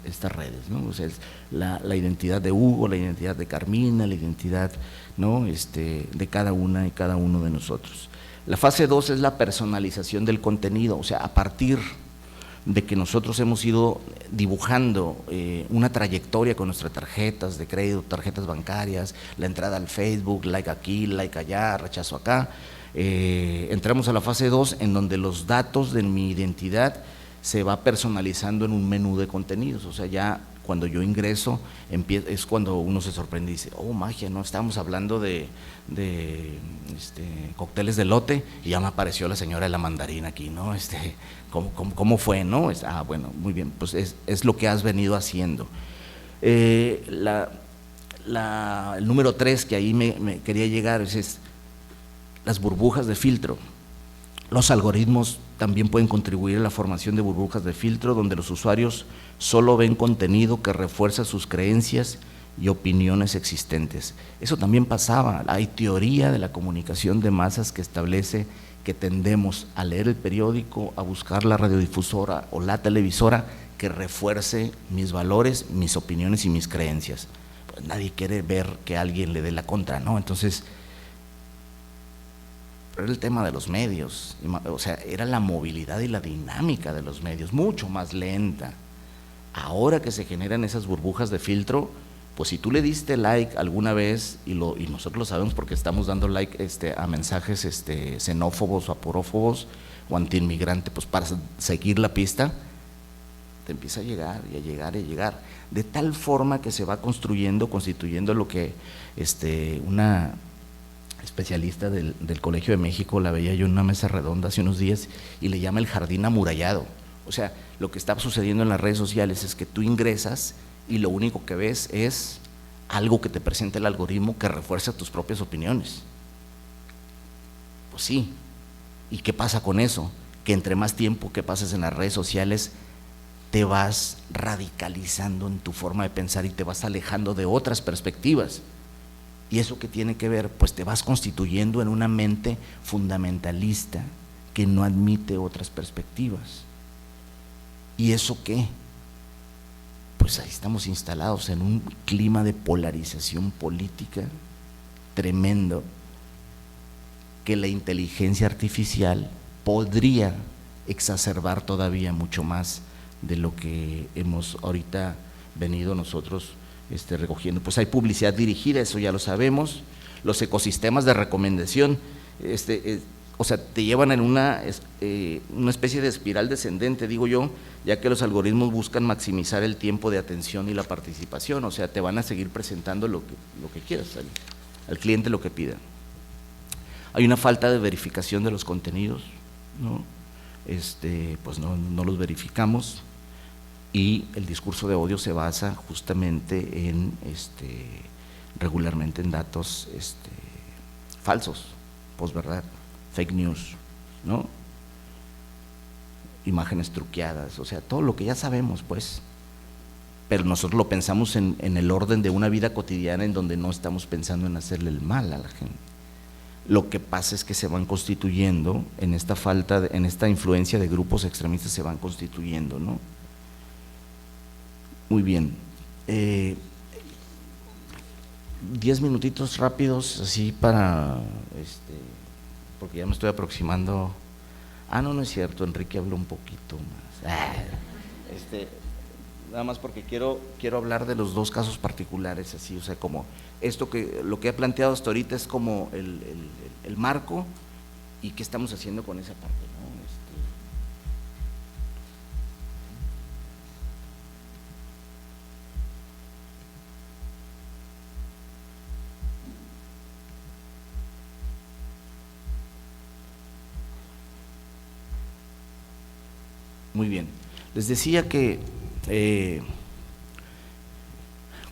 estas redes, ¿no? O sea, es la identidad de Hugo, la identidad de Carmina, la identidad, ¿no?, de cada una y cada uno de nosotros. La fase 2 es la personalización del contenido, o sea, a partir de que nosotros hemos ido dibujando una trayectoria con nuestras tarjetas de crédito, tarjetas bancarias, la entrada al Facebook, like aquí, like allá, rechazo acá, entramos a la fase 2, en donde los datos de mi identidad se va personalizando en un menú de contenidos. O sea, ya cuando yo ingreso, es cuando uno se sorprende y dice: oh, magia, no, estábamos hablando de cócteles de elote y ya me apareció la señora de la mandarina aquí, ¿no? ¿Cómo fue, no? Bueno, muy bien, pues es lo que has venido haciendo. El número 3, que ahí me quería llegar, es las burbujas de filtro. Los algoritmos también pueden contribuir a la formación de burbujas de filtro donde los usuarios solo ven contenido que refuerza sus creencias y opiniones existentes. Eso también pasaba. Hay teoría de la comunicación de masas que establece que tendemos a leer el periódico, a buscar la radiodifusora o la televisora que refuerce mis valores, mis opiniones y mis creencias. Pues nadie quiere ver que alguien le dé la contra, ¿no? Entonces, era el tema de los medios, o sea, era la movilidad y la dinámica de los medios, mucho más lenta. Ahora que se generan esas burbujas de filtro, pues si tú le diste like alguna vez, y nosotros lo sabemos porque estamos dando like a mensajes xenófobos o aporófobos o antiinmigrante, pues para seguir la pista, te empieza a llegar y a llegar y a llegar, de tal forma que se va constituyendo lo que una especialista del Colegio de México, la veía yo en una mesa redonda hace unos días, y le llama el jardín amurallado. O sea, lo que está sucediendo en las redes sociales es que tú ingresas y lo único que ves es algo que te presenta el algoritmo que refuerza tus propias opiniones. Pues sí. ¿Y qué pasa con eso? Que entre más tiempo que pases en las redes sociales, te vas radicalizando en tu forma de pensar y te vas alejando de otras perspectivas. ¿Y eso qué tiene que ver? Pues te vas constituyendo en una mente fundamentalista que no admite otras perspectivas. ¿Y eso qué? Pues ahí estamos instalados en un clima de polarización política tremendo, que la inteligencia artificial podría exacerbar todavía mucho más de lo que hemos ahorita venido nosotros recogiendo. Pues hay publicidad dirigida, eso ya lo sabemos. Los ecosistemas de recomendación, o sea, te llevan en una especie de espiral descendente, digo yo, ya que los algoritmos buscan maximizar el tiempo de atención y la participación. O sea, te van a seguir presentando lo que quieras, al cliente lo que pida. Hay una falta de verificación de los contenidos, ¿no? Pues no los verificamos, y el discurso de odio se basa justamente en regularmente en datos falsos, posverdad, fake news, ¿no? Imágenes truqueadas, o sea, todo lo que ya sabemos, pues, pero nosotros lo pensamos en el orden de una vida cotidiana en donde no estamos pensando en hacerle el mal a la gente. Lo que pasa es que se van constituyendo en esta influencia de grupos extremistas, se van constituyendo, ¿no? Muy bien, 10 minutitos rápidos así para, porque ya me estoy aproximando. No es cierto, Enrique habló un poquito más. Nada más porque quiero hablar de los dos casos particulares, así, o sea, como lo que he planteado hasta ahorita es como el marco, y qué estamos haciendo con esa parte, ¿no? Muy bien, les decía que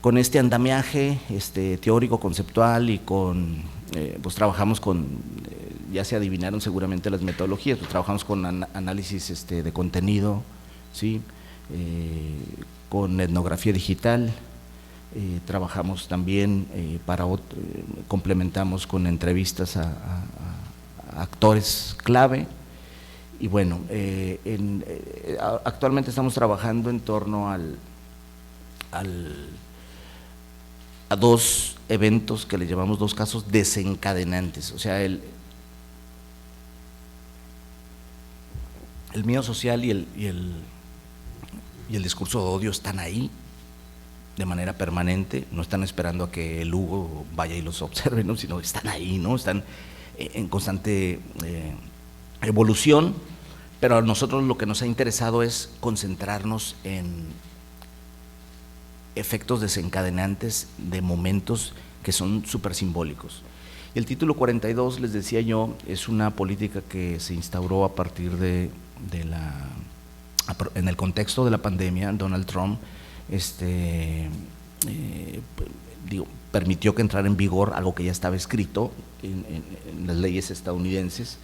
con este andamiaje teórico, conceptual, y pues trabajamos con, ya se adivinaron seguramente las metodologías, pues trabajamos con análisis de contenido, ¿sí? Con etnografía digital, trabajamos también complementamos con entrevistas a actores clave. Y bueno, actualmente estamos trabajando en torno a dos eventos que le llamamos dos casos desencadenantes. O sea, el miedo social y el discurso de odio están ahí de manera permanente, no están esperando a que el Hugo vaya y los observe, ¿no? Sino están ahí, ¿no? Están en constante evolución, pero a nosotros lo que nos ha interesado es concentrarnos en efectos desencadenantes de momentos que son súper simbólicos. El título 42, les decía yo, es una política que se instauró a partir en el contexto de la pandemia. Donald Trump permitió que entrara en vigor algo que ya estaba escrito en las leyes estadounidenses,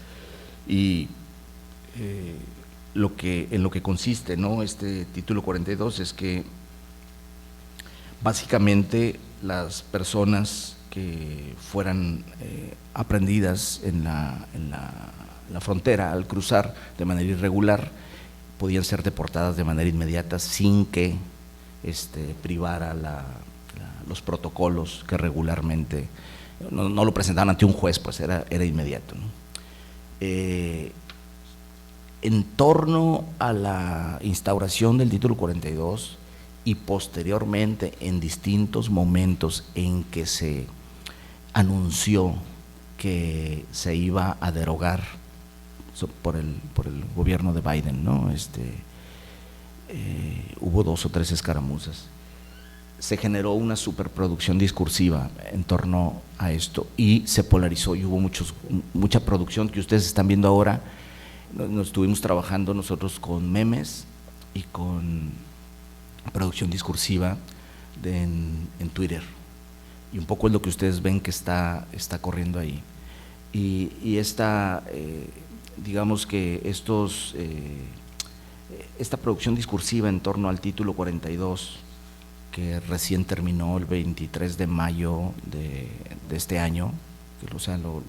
y en lo que consiste, ¿no?, este título 42 es que básicamente las personas que fueran aprendidas en la frontera al cruzar de manera irregular podían ser deportadas de manera inmediata sin que privara los protocolos que regularmente no lo presentaban ante un juez, pues era inmediato, ¿no? En torno a la instauración del título 42 y posteriormente en distintos momentos en que se anunció que se iba a derogar por el gobierno de Biden, ¿no? Hubo 2 o 3 escaramuzas. Se generó una superproducción discursiva en torno a esto y se polarizó y hubo mucha producción que ustedes están viendo ahora. Nos estuvimos trabajando nosotros con memes y con producción discursiva en Twitter, y un poco es lo que ustedes ven que está corriendo ahí. Y digamos que esta producción discursiva en torno al título 42, que recién terminó el 23 de mayo de este año, que, o sea, lo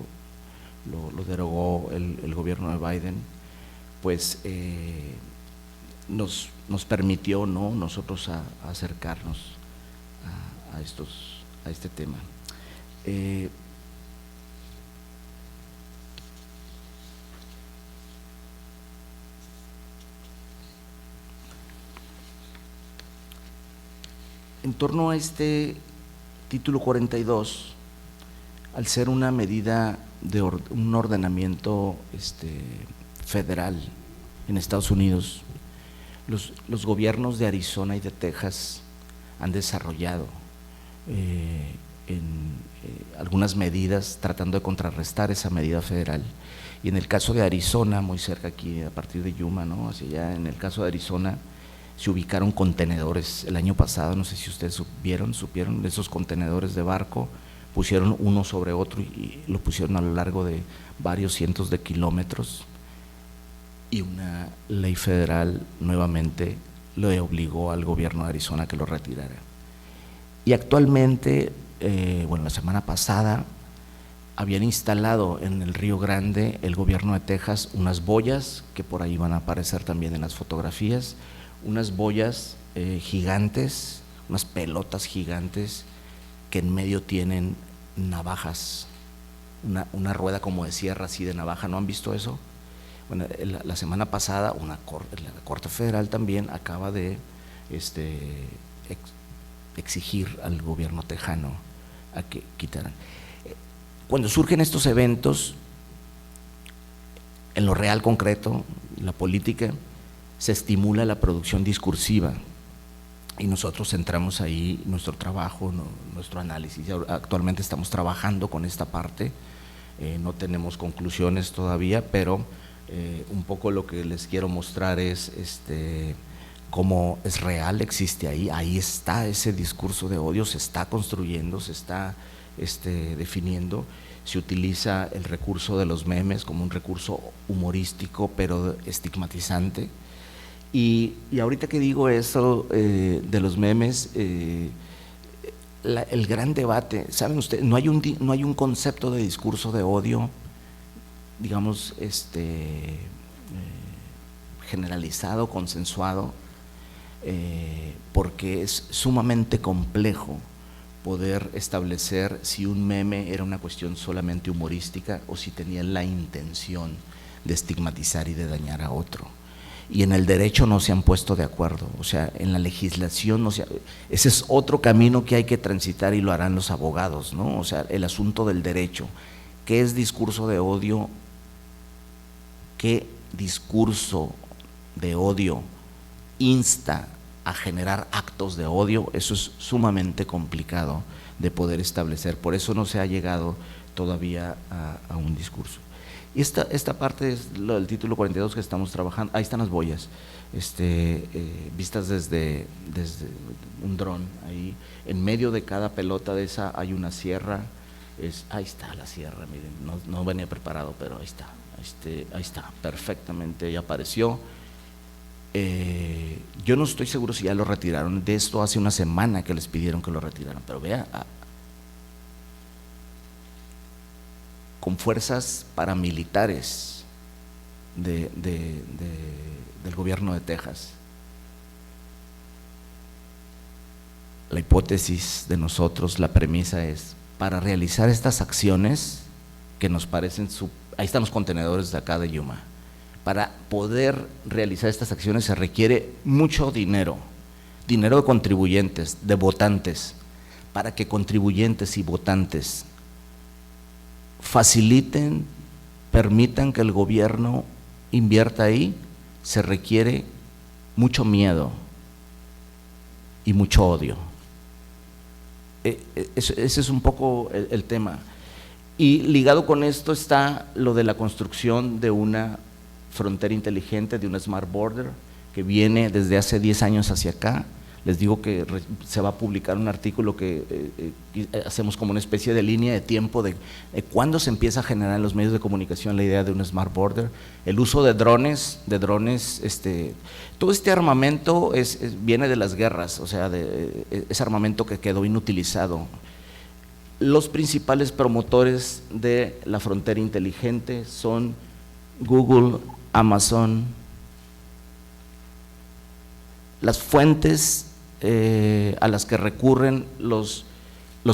derogó el gobierno de Biden, pues nos permitió, ¿no?, nosotros a acercarnos a este tema. En torno a este título 42, al ser una medida de un ordenamiento federal en Estados Unidos, los gobiernos de Arizona y de Texas han desarrollado algunas medidas tratando de contrarrestar esa medida federal. Y en el caso de Arizona, muy cerca aquí, a partir de Yuma, ¿no?, hacia allá, en el caso de Arizona, se ubicaron contenedores el año pasado, no sé si ustedes supieron, esos contenedores de barco, pusieron uno sobre otro y lo pusieron a lo largo de varios cientos de kilómetros, y una ley federal nuevamente le obligó al gobierno de Arizona a que lo retirara. Y actualmente, la semana pasada, habían instalado en el Río Grande el gobierno de Texas unas boyas, que por ahí van a aparecer también en las fotografías, unas boyas gigantes, unas pelotas gigantes que en medio tienen navajas, una rueda como de sierra, así de navaja. ¿No han visto eso? Bueno, la semana pasada la Corte Federal también acaba de exigir al gobierno tejano a que quitaran. Cuando surgen estos eventos, en lo real concreto, la política, se estimula la producción discursiva y nosotros centramos ahí nuestro trabajo, nuestro análisis. Actualmente estamos trabajando con esta parte, no tenemos conclusiones todavía, pero un poco lo que les quiero mostrar es cómo es real, existe ahí está ese discurso de odio, se está construyendo, se está definiendo. Se utiliza el recurso de los memes como un recurso humorístico pero estigmatizante. Y ahorita que digo eso de los memes, el gran debate, ¿saben ustedes? No hay un concepto de discurso de odio, digamos, generalizado, consensuado, porque es sumamente complejo poder establecer si un meme era una cuestión solamente humorística o si tenía la intención de estigmatizar y de dañar a otro. Y en el derecho no se han puesto de acuerdo, o sea, en la legislación ese es otro camino que hay que transitar y lo harán los abogados, ¿no? O sea, el asunto del derecho, ¿qué es discurso de odio? ¿Qué discurso de odio insta a generar actos de odio? Eso es sumamente complicado de poder establecer, por eso no se ha llegado todavía a un discurso. Y esta parte es lo del título 42 que estamos trabajando. Ahí están las boyas, vistas desde un dron. Ahí en medio de cada pelota de esa hay una sierra. Ahí está la sierra, miren, no venía preparado, pero ahí está Ahí está, perfectamente, ya apareció. Yo no estoy seguro si ya lo retiraron. De esto hace una semana que les pidieron que lo retiraran, pero vea, con fuerzas paramilitares del gobierno de Texas. La hipótesis de nosotros, la premisa es, para realizar estas acciones que nos parecen, ahí están los contenedores de acá de Yuma, para poder realizar estas acciones se requiere mucho dinero de contribuyentes, de votantes, para que contribuyentes y votantes faciliten, permitan que el gobierno invierta ahí, se requiere mucho miedo y mucho odio. Ese es un poco el tema. Y ligado con esto está lo de la construcción de una frontera inteligente, de una Smart Border, que viene desde hace 10 años hacia acá. Les digo que se va a publicar un artículo que hacemos como una especie de línea de tiempo de cuándo se empieza a generar en los medios de comunicación la idea de una Smart Border, el uso de drones, todo este armamento viene de las guerras, o sea, es armamento que quedó inutilizado. Los principales promotores de la frontera inteligente son Google, Amazon. Las fuentes a las que recurren los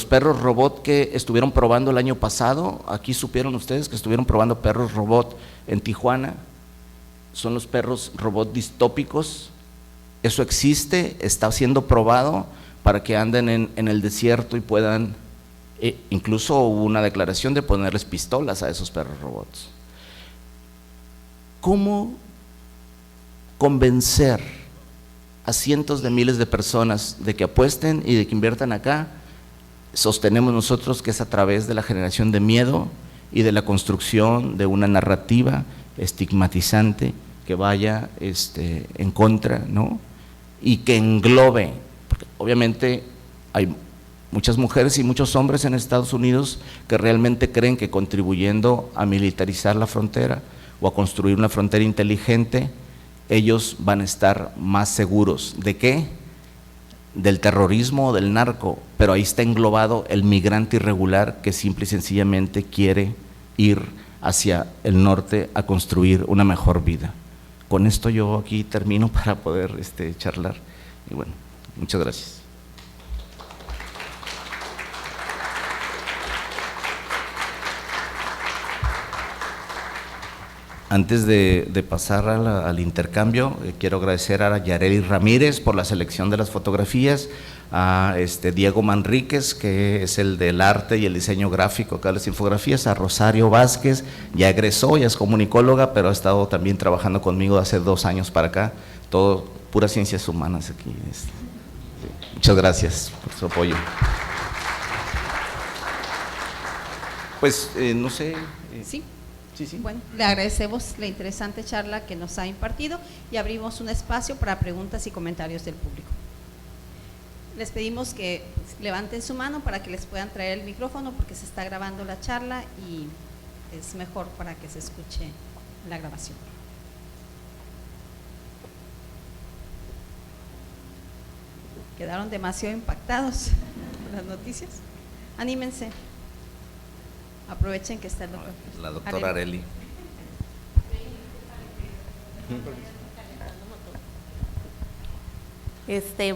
perros robot que estuvieron probando el año pasado, aquí supieron ustedes que estuvieron probando perros robot en Tijuana, son los perros robot distópicos. Eso existe, está siendo probado para que anden en el desierto y puedan, incluso hubo una declaración de ponerles pistolas a esos perros robots. ¿Cómo convencer a cientos de miles de personas de que apuesten y de que inviertan acá? Sostenemos nosotros que es a través de la generación de miedo y de la construcción de una narrativa estigmatizante que vaya en contra, ¿no? Y que englobe, porque obviamente hay muchas mujeres y muchos hombres en Estados Unidos que realmente creen que contribuyendo a militarizar la frontera o a construir una frontera inteligente, ellos van a estar más seguros. ¿De qué? Del terrorismo o del narco, pero ahí está englobado el migrante irregular que simple y sencillamente quiere ir hacia el norte a construir una mejor vida. Con esto yo aquí termino para poder charlar. Y bueno, muchas gracias. Antes de pasar al intercambio, quiero agradecer a Yareli Ramírez por la selección de las fotografías, a Diego Manríquez, que es el del arte y el diseño gráfico acá de las infografías, a Rosario Vázquez, ya egresó, ya es comunicóloga, pero ha estado también trabajando conmigo hace 2 años para acá, todo puras ciencias humanas aquí. Muchas gracias por su apoyo. Pues no sé. Sí. Sí. Bueno, le agradecemos la interesante charla que nos ha impartido y abrimos un espacio para preguntas y comentarios del público. Les pedimos que levanten su mano para que les puedan traer el micrófono porque se está grabando la charla y es mejor para que se escuche la grabación. Quedaron demasiado impactados por las noticias. Anímense. Aprovechen que está el doctor. La doctora Areli.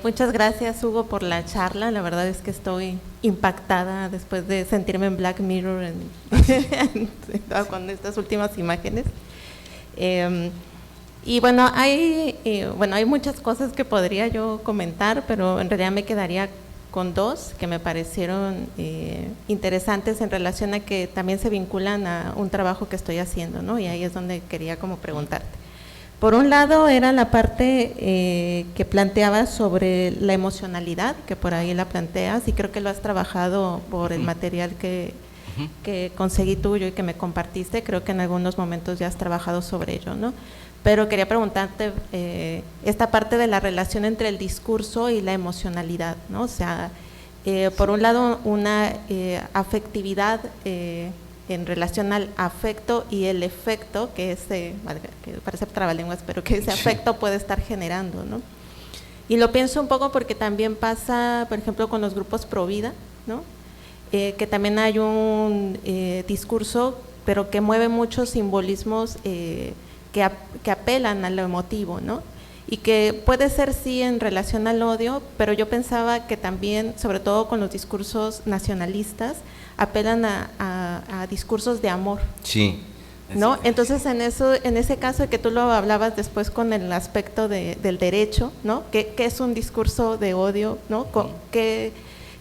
Muchas gracias, Hugo, por la charla. La verdad es que estoy impactada después de sentirme en Black Mirror con estas últimas imágenes. Y bueno, hay muchas cosas que podría yo comentar, pero en realidad me quedaría con 2 que me parecieron interesantes en relación a que también se vinculan a un trabajo que estoy haciendo, ¿no? Y ahí es donde quería como preguntarte. Por un lado era la parte que planteabas sobre la emocionalidad, que por ahí la planteas y creo que lo has trabajado por el material que conseguí tuyo y que me compartiste, creo que en algunos momentos ya has trabajado sobre ello, ¿no? Pero quería preguntarte esta parte de la relación entre el discurso y la emocionalidad, ¿no? O sea, por un lado una afectividad en relación al afecto y el efecto que que parece trabalenguas, pero que ese afecto puede estar generando, ¿no? Y lo pienso un poco porque también pasa, por ejemplo, con los grupos pro vida, ¿no? Que también hay un discurso, pero que mueve muchos simbolismos que apelan a lo emotivo, ¿no? Y que puede ser sí en relación al odio, pero yo pensaba que también, sobre todo con los discursos nacionalistas, apelan a discursos de amor. Sí. ¿No? Entonces, en ese caso que tú lo hablabas después con el aspecto del derecho, ¿no? ¿Qué es un discurso de odio, ¿no? ¿Qué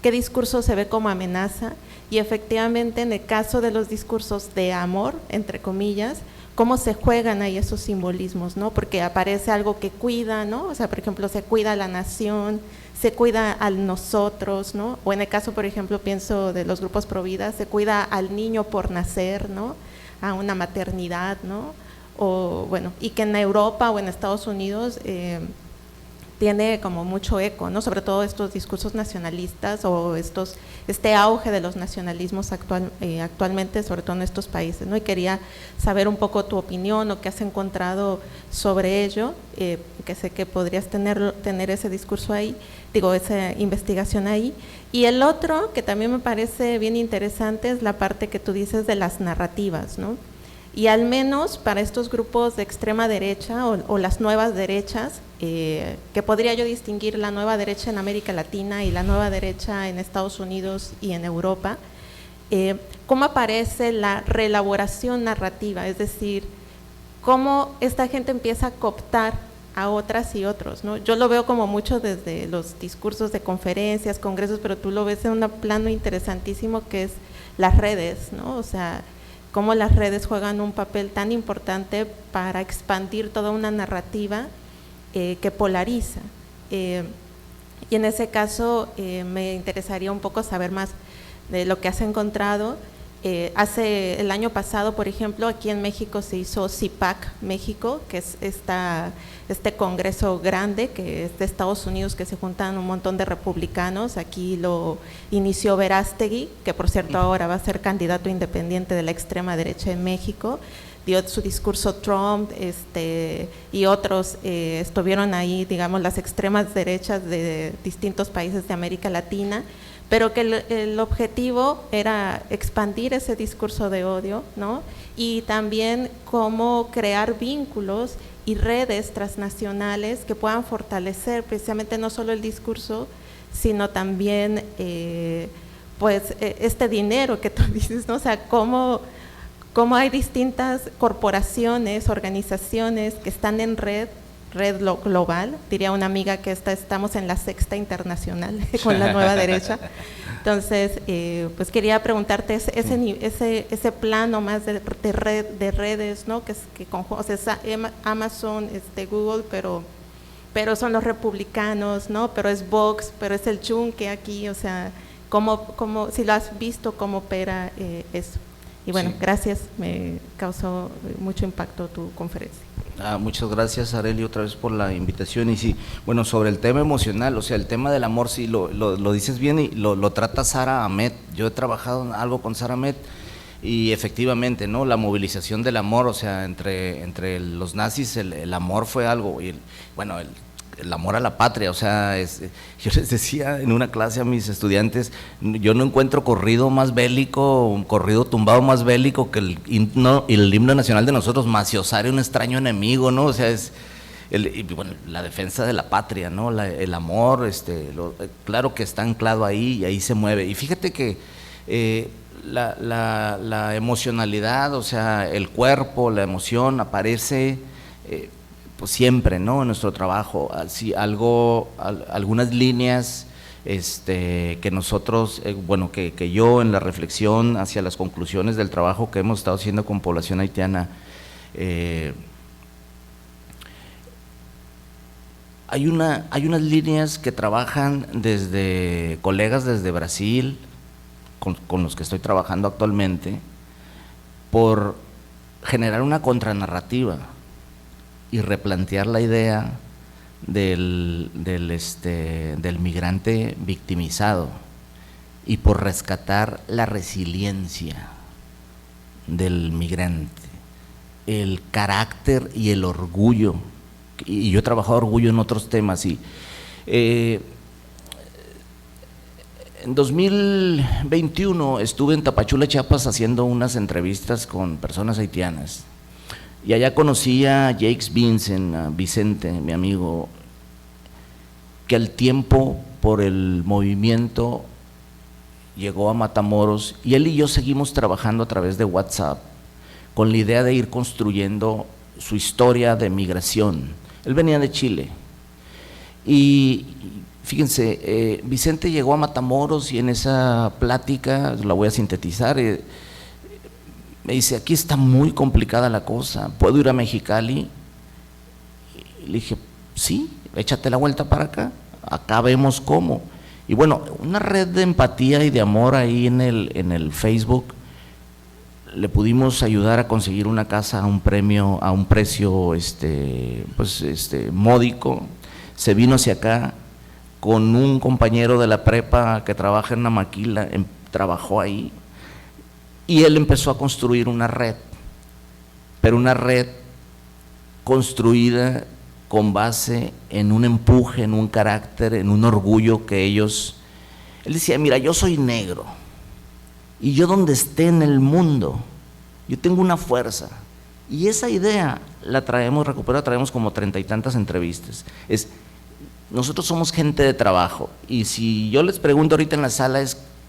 discurso se ve como amenaza? Y efectivamente, en el caso de los discursos de amor, entre comillas, cómo se juegan ahí esos simbolismos, ¿no? Porque aparece algo que cuida, ¿no? O sea, por ejemplo, se cuida a la nación, se cuida a nosotros, ¿no? O en el caso, por ejemplo, pienso de los grupos pro vida, se cuida al niño por nacer, ¿no? A una maternidad, ¿no? O bueno, y que en Europa o en Estados Unidos tiene como mucho eco, ¿no? Sobre todo estos discursos nacionalistas o este auge de los nacionalismos actualmente, sobre todo en estos países, ¿no? Y quería saber un poco tu opinión o qué has encontrado sobre ello, que sé que podrías tener ese discurso ahí, esa investigación ahí. Y el otro, que también me parece bien interesante, es la parte que tú dices de las narrativas, ¿no? Y al menos para estos grupos de extrema derecha o las nuevas derechas, que podría yo distinguir la nueva derecha en América Latina y la nueva derecha en Estados Unidos y en Europa, cómo aparece la reelaboración narrativa, es decir, cómo esta gente empieza a cooptar a otras y otros, ¿no? Yo lo veo como mucho desde los discursos de conferencias, congresos, pero tú lo ves en un plano interesantísimo que es las redes, ¿no? O sea, cómo las redes juegan un papel tan importante para expandir toda una narrativa que polariza. Y en ese caso me interesaría un poco saber más de lo que has encontrado. El año pasado, por ejemplo, aquí en México se hizo CIPAC México, que es este congreso grande que es de Estados Unidos, que se juntan un montón de republicanos. Aquí lo inició Verástegui, que por cierto ahora va a ser candidato independiente de la extrema derecha en México. Dio su discurso Trump, y otros estuvieron ahí, digamos, las extremas derechas de distintos países de América Latina, pero que el objetivo era expandir ese discurso de odio, ¿no? Y también cómo crear vínculos y redes transnacionales que puedan fortalecer precisamente no solo el discurso, sino también este dinero que tú dices, ¿no? O sea, cómo hay distintas corporaciones, organizaciones que están en red global, diría una amiga que estamos en la sexta internacional con la nueva derecha. Entonces, pues quería preguntarte ese plano más de redes, ¿no? Que o sea, Amazon, Google, pero son los republicanos, ¿no? Pero es Vox, pero es el Chunque aquí, o sea, cómo si lo has visto, cómo opera eso. Y bueno, sí. Gracias, me causó mucho impacto tu conferencia. Muchas gracias, Arely, otra vez por la invitación. Y sí, bueno, sobre el tema emocional, o sea, el tema del amor, sí, lo dices bien y lo trata Sara Ahmed. Yo he trabajado algo con Sara Ahmed y efectivamente, ¿no? La movilización del amor, o sea, entre los nazis, el amor fue algo, y el amor a la patria, o sea, yo les decía en una clase a mis estudiantes, yo no encuentro corrido más bélico, un corrido tumbado más bélico que el himno nacional de nosotros, Maciosare, un extraño enemigo, ¿no? O sea, la defensa de la patria, ¿no? El amor, claro que está anclado ahí y ahí se mueve. Y fíjate que la emocionalidad, o sea, el cuerpo, la emoción aparece pues siempre, ¿no? En nuestro trabajo, así algunas líneas que nosotros, que yo en la reflexión hacia las conclusiones del trabajo que hemos estado haciendo con población haitiana, hay unas líneas que trabajan desde colegas desde Brasil, con los que estoy trabajando actualmente, por generar una contranarrativa y replantear la idea del migrante victimizado y por rescatar la resiliencia, del migrante, el carácter y el orgullo. Y yo he trabajado orgullo en otros temas. Y en 2021 estuve en Tapachula, Chiapas, haciendo unas entrevistas con personas haitianas. Y allá conocí a Jacques Vincent, a Vicente, mi amigo, que al tiempo, por el movimiento, llegó a Matamoros, y él y yo seguimos trabajando a través de WhatsApp con la idea de ir construyendo su historia de migración. Él venía de Chile y fíjense, Vicente llegó a Matamoros y en esa plática, la voy a sintetizar, me dice: aquí está muy complicada la cosa, ¿puedo ir a Mexicali? Y le dije: sí, échate la vuelta para acá vemos cómo. Y bueno, una red de empatía y de amor ahí en el Facebook, le pudimos ayudar a conseguir una casa a un precio módico. Se vino hacia acá con un compañero de la prepa que trabaja en una maquila, trabajó ahí, y él empezó a construir una red, pero una red construida con base en un empuje, en un carácter, en un orgullo que ellos… Él decía: mira, yo soy negro, y yo donde esté en el mundo, yo tengo una fuerza, y esa idea la traemos recuperada, traemos como 30 y tantas entrevistas. Nosotros somos gente de trabajo, y si yo les pregunto ahorita en la sala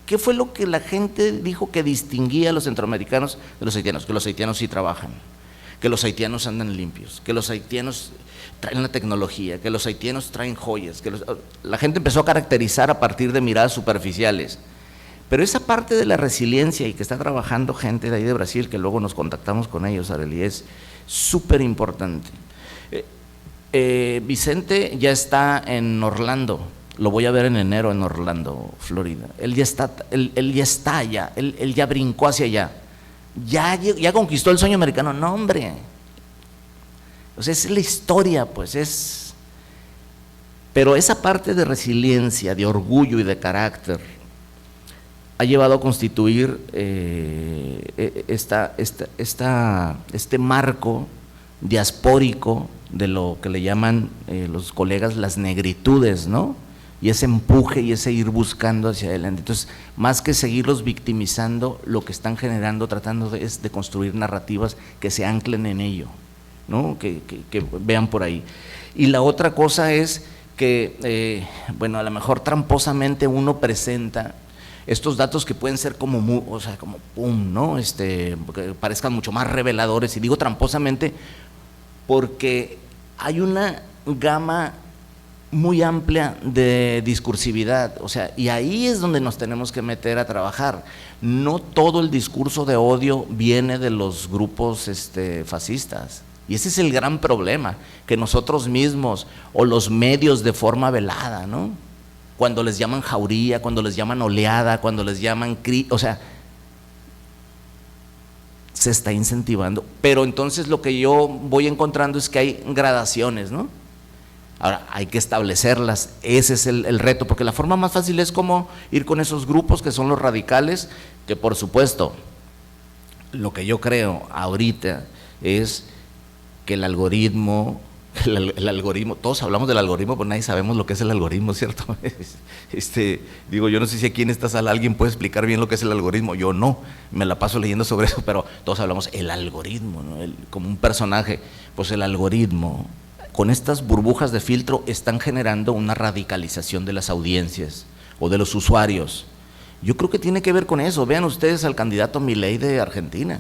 ¿qué fue lo que la gente dijo que distinguía a los centroamericanos de los haitianos? Que los haitianos sí trabajan, que los haitianos andan limpios, que los haitianos traen la tecnología, que los haitianos traen joyas, la gente empezó a caracterizar a partir de miradas superficiales. Pero esa parte de la resiliencia, y que está trabajando gente de ahí de Brasil, que luego nos contactamos con ellos, Arely, es súper importante. Vicente ya está en Orlando, lo voy a ver en enero en Orlando, Florida. Él ya está allá, él ya brincó hacia allá, ya conquistó el sueño americano. No, hombre, o sea, es la historia, pues pero esa parte de resiliencia, de orgullo y de carácter ha llevado a constituir este marco diaspórico de lo que le llaman los colegas las negritudes, ¿no? Y ese empuje y ese ir buscando hacia adelante. Entonces, más que seguirlos victimizando, lo que están generando, tratando es de construir narrativas que se anclen en ello, ¿no? Que vean por ahí. Y la otra cosa es que, bueno, a lo mejor tramposamente uno presenta estos datos que pueden ser como pum, ¿no? Que parezcan mucho más reveladores, y digo tramposamente porque hay una gama muy amplia de discursividad, o sea, y ahí es donde nos tenemos que meter a trabajar. No todo el discurso de odio viene de los grupos fascistas, y ese es el gran problema, que nosotros mismos o los medios de forma velada, ¿no? Cuando les llaman jauría, cuando les llaman oleada, cuando les llaman o sea, se está incentivando. Pero entonces lo que yo voy encontrando es que hay gradaciones, ¿no? Ahora, hay que establecerlas, ese es el reto, porque la forma más fácil es como ir con esos grupos que son los radicales, que por supuesto, lo que yo creo ahorita es que el algoritmo, todos hablamos del algoritmo, pero nadie sabemos lo que es el algoritmo, ¿cierto? Digo, yo no sé si aquí en esta sala alguien puede explicar bien lo que es el algoritmo, yo no, me la paso leyendo sobre eso, pero todos hablamos el algoritmo, ¿no? Como un personaje. Pues el algoritmo, con estas burbujas de filtro, están generando una radicalización de las audiencias o de los usuarios. Yo creo que tiene que ver con eso. Vean ustedes al candidato Milei de Argentina.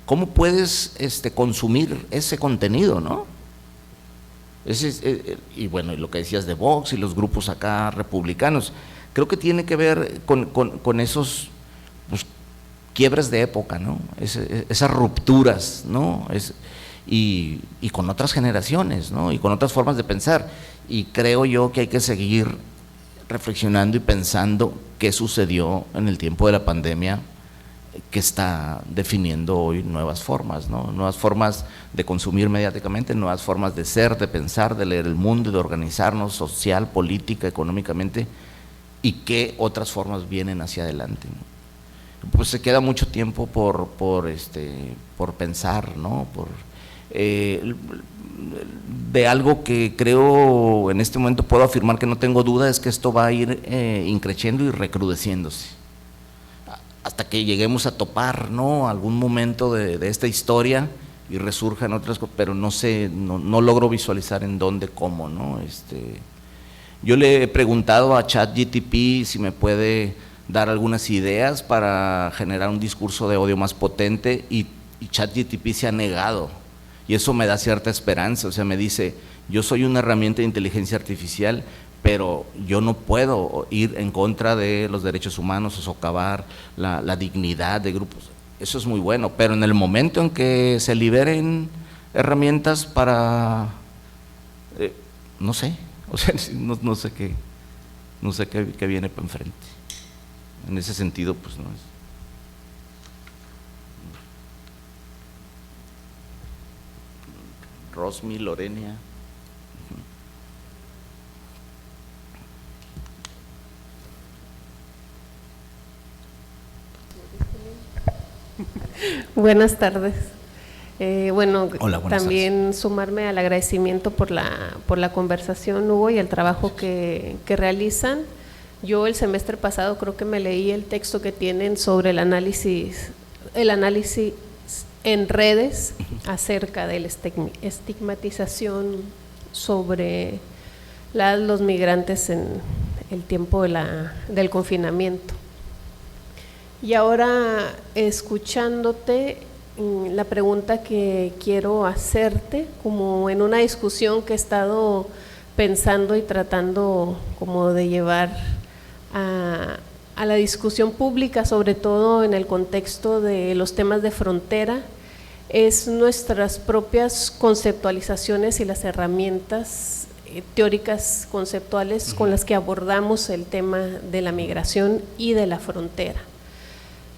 ¿Cómo puedes consumir ese contenido, no? Y bueno, y lo que decías de Vox y los grupos acá republicanos, creo que tiene que ver con esos quiebres de época, ¿no? Esas rupturas, ¿no? Y con otras generaciones, ¿no? Y con otras formas de pensar. Y creo yo que hay que seguir reflexionando y pensando qué sucedió en el tiempo de la pandemia, que está definiendo hoy nuevas formas, ¿no? Nuevas formas de consumir mediáticamente, nuevas formas de ser, de pensar, de leer el mundo, de organizarnos social, política, económicamente, y qué otras formas vienen hacia adelante, ¿no? pues se queda mucho tiempo por pensar, ¿no? De algo que creo en este momento puedo afirmar que no tengo duda, es que esto va a ir increciendo y recrudeciéndose hasta que lleguemos a topar, ¿no?, algún momento de esta historia y resurjan otras cosas, pero no sé, no logro visualizar en dónde, cómo, ¿no? Yo le he preguntado a ChatGPT si me puede dar algunas ideas para generar un discurso de odio más potente, y ChatGPT se ha negado, y eso me da cierta esperanza. O sea, me dice, yo soy una herramienta de inteligencia artificial, pero yo no puedo ir en contra de los derechos humanos o socavar la dignidad de grupos. Eso es muy bueno, pero en el momento en que se liberen herramientas para, no sé, o sea, no sé qué viene para enfrente. En ese sentido, pues no es. Rosmi, Lorenia. Buenas tardes. Bueno, Hola, buenas también tardes. Sumarme al agradecimiento por la conversación, Hugo, y el trabajo que realizan. Yo el semestre pasado creo que me leí el texto que tienen sobre el análisis en redes acerca de la estigmatización sobre los migrantes en el tiempo del confinamiento. Y ahora, escuchándote, la pregunta que quiero hacerte, como en una discusión que he estado pensando y tratando como de llevar a la discusión pública, sobre todo en el contexto de los temas de frontera, es nuestras propias conceptualizaciones y las herramientas teóricas conceptuales con las que abordamos el tema de la migración y de la frontera.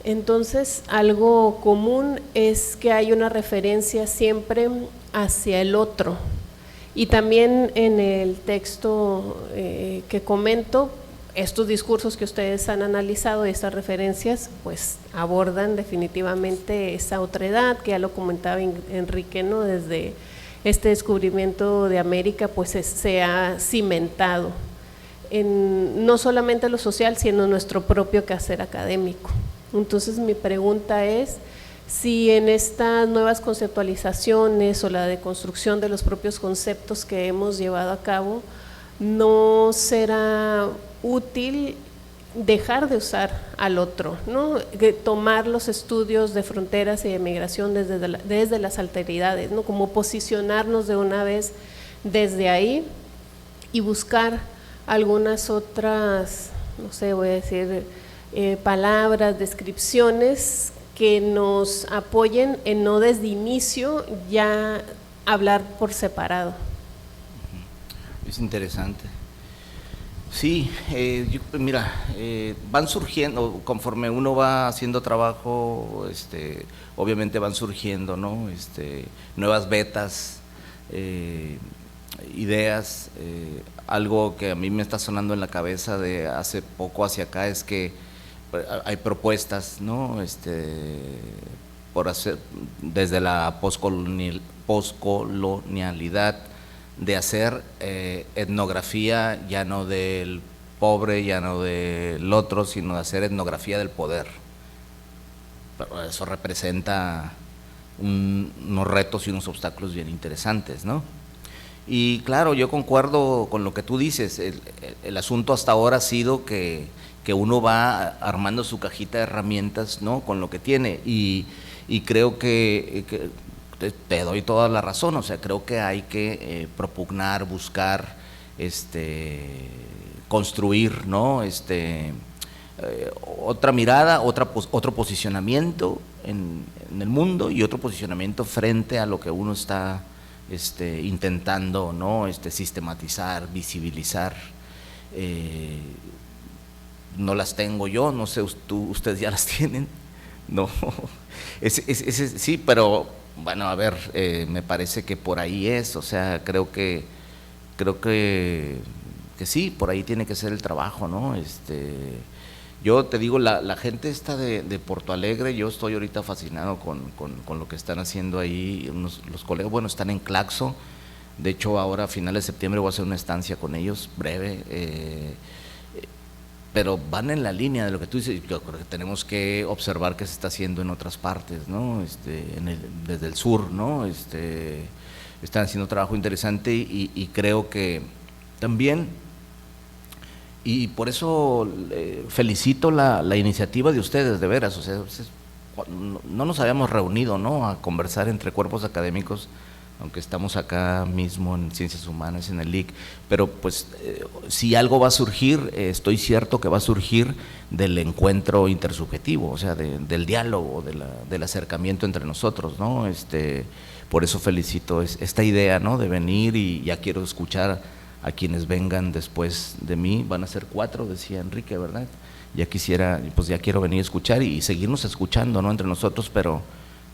Entonces, algo común es que hay una referencia siempre hacia el otro, y también en el texto que comento, estos discursos que ustedes han analizado, estas referencias, pues abordan definitivamente esa otredad, que ya lo comentaba Enrique, ¿no? Desde este descubrimiento de América, pues se ha cimentado en no solamente lo social, sino en nuestro propio quehacer académico. Entonces, mi pregunta es si en estas nuevas conceptualizaciones o la deconstrucción de los propios conceptos que hemos llevado a cabo, no será útil dejar de usar al otro, ¿no? Tomar los estudios de fronteras y de migración desde las alteridades, ¿no? Como posicionarnos de una vez desde ahí y buscar algunas otras, no sé, voy a decir, palabras, descripciones que nos apoyen en no desde inicio ya hablar por separado. Es interesante. Sí, mira, van surgiendo, conforme uno va haciendo trabajo, obviamente van surgiendo, ¿no? Nuevas betas, ideas. Algo que a mí me está sonando en la cabeza de hace poco hacia acá es que hay propuestas, ¿no? Por hacer desde la poscolonialidad, de hacer etnografía ya no del pobre, ya no del otro, sino de hacer etnografía del poder. Pero eso representa unos retos y unos obstáculos bien interesantes, ¿no? Y claro, yo concuerdo con lo que tú dices. El asunto hasta ahora ha sido que uno va armando su cajita de herramientas, ¿no?, con lo que tiene, y creo que te doy toda la razón. O sea, creo que hay que propugnar, buscar, construir, ¿no?, otra mirada, otro posicionamiento en el mundo, y otro posicionamiento frente a lo que uno está intentando, ¿no?, sistematizar, visibilizar. No las tengo yo, no sé, ustedes ya las tienen, no, sí, pero bueno, a ver, me parece que por ahí es. O sea, creo que sí, por ahí tiene que ser el trabajo, ¿no? Yo te digo, la gente esta de Porto Alegre, yo estoy ahorita fascinado con lo que están haciendo ahí, los colegas, bueno, están en Claxo, de hecho ahora a finales de septiembre voy a hacer una estancia con ellos, breve, pero van en la línea de lo que tú dices. Yo creo que tenemos que observar qué se está haciendo en otras partes, ¿no? Desde el sur, ¿no? Están haciendo trabajo interesante y creo que también, y por eso felicito la iniciativa de ustedes, de veras, o sea, no nos habíamos reunido, ¿no?, a conversar entre cuerpos académicos, aunque estamos acá mismo en Ciencias Humanas, en el LIC, pero pues si algo va a surgir, estoy cierto que va a surgir del encuentro intersubjetivo, o sea, del diálogo, del acercamiento entre nosotros, ¿no? Por eso felicito esta idea, ¿no?, de venir, y ya quiero escuchar a quienes vengan después de mí. Van a ser 4, decía Enrique, ¿verdad? Ya quisiera, pues ya quiero venir a escuchar y seguirnos escuchando, ¿no?, entre nosotros, pero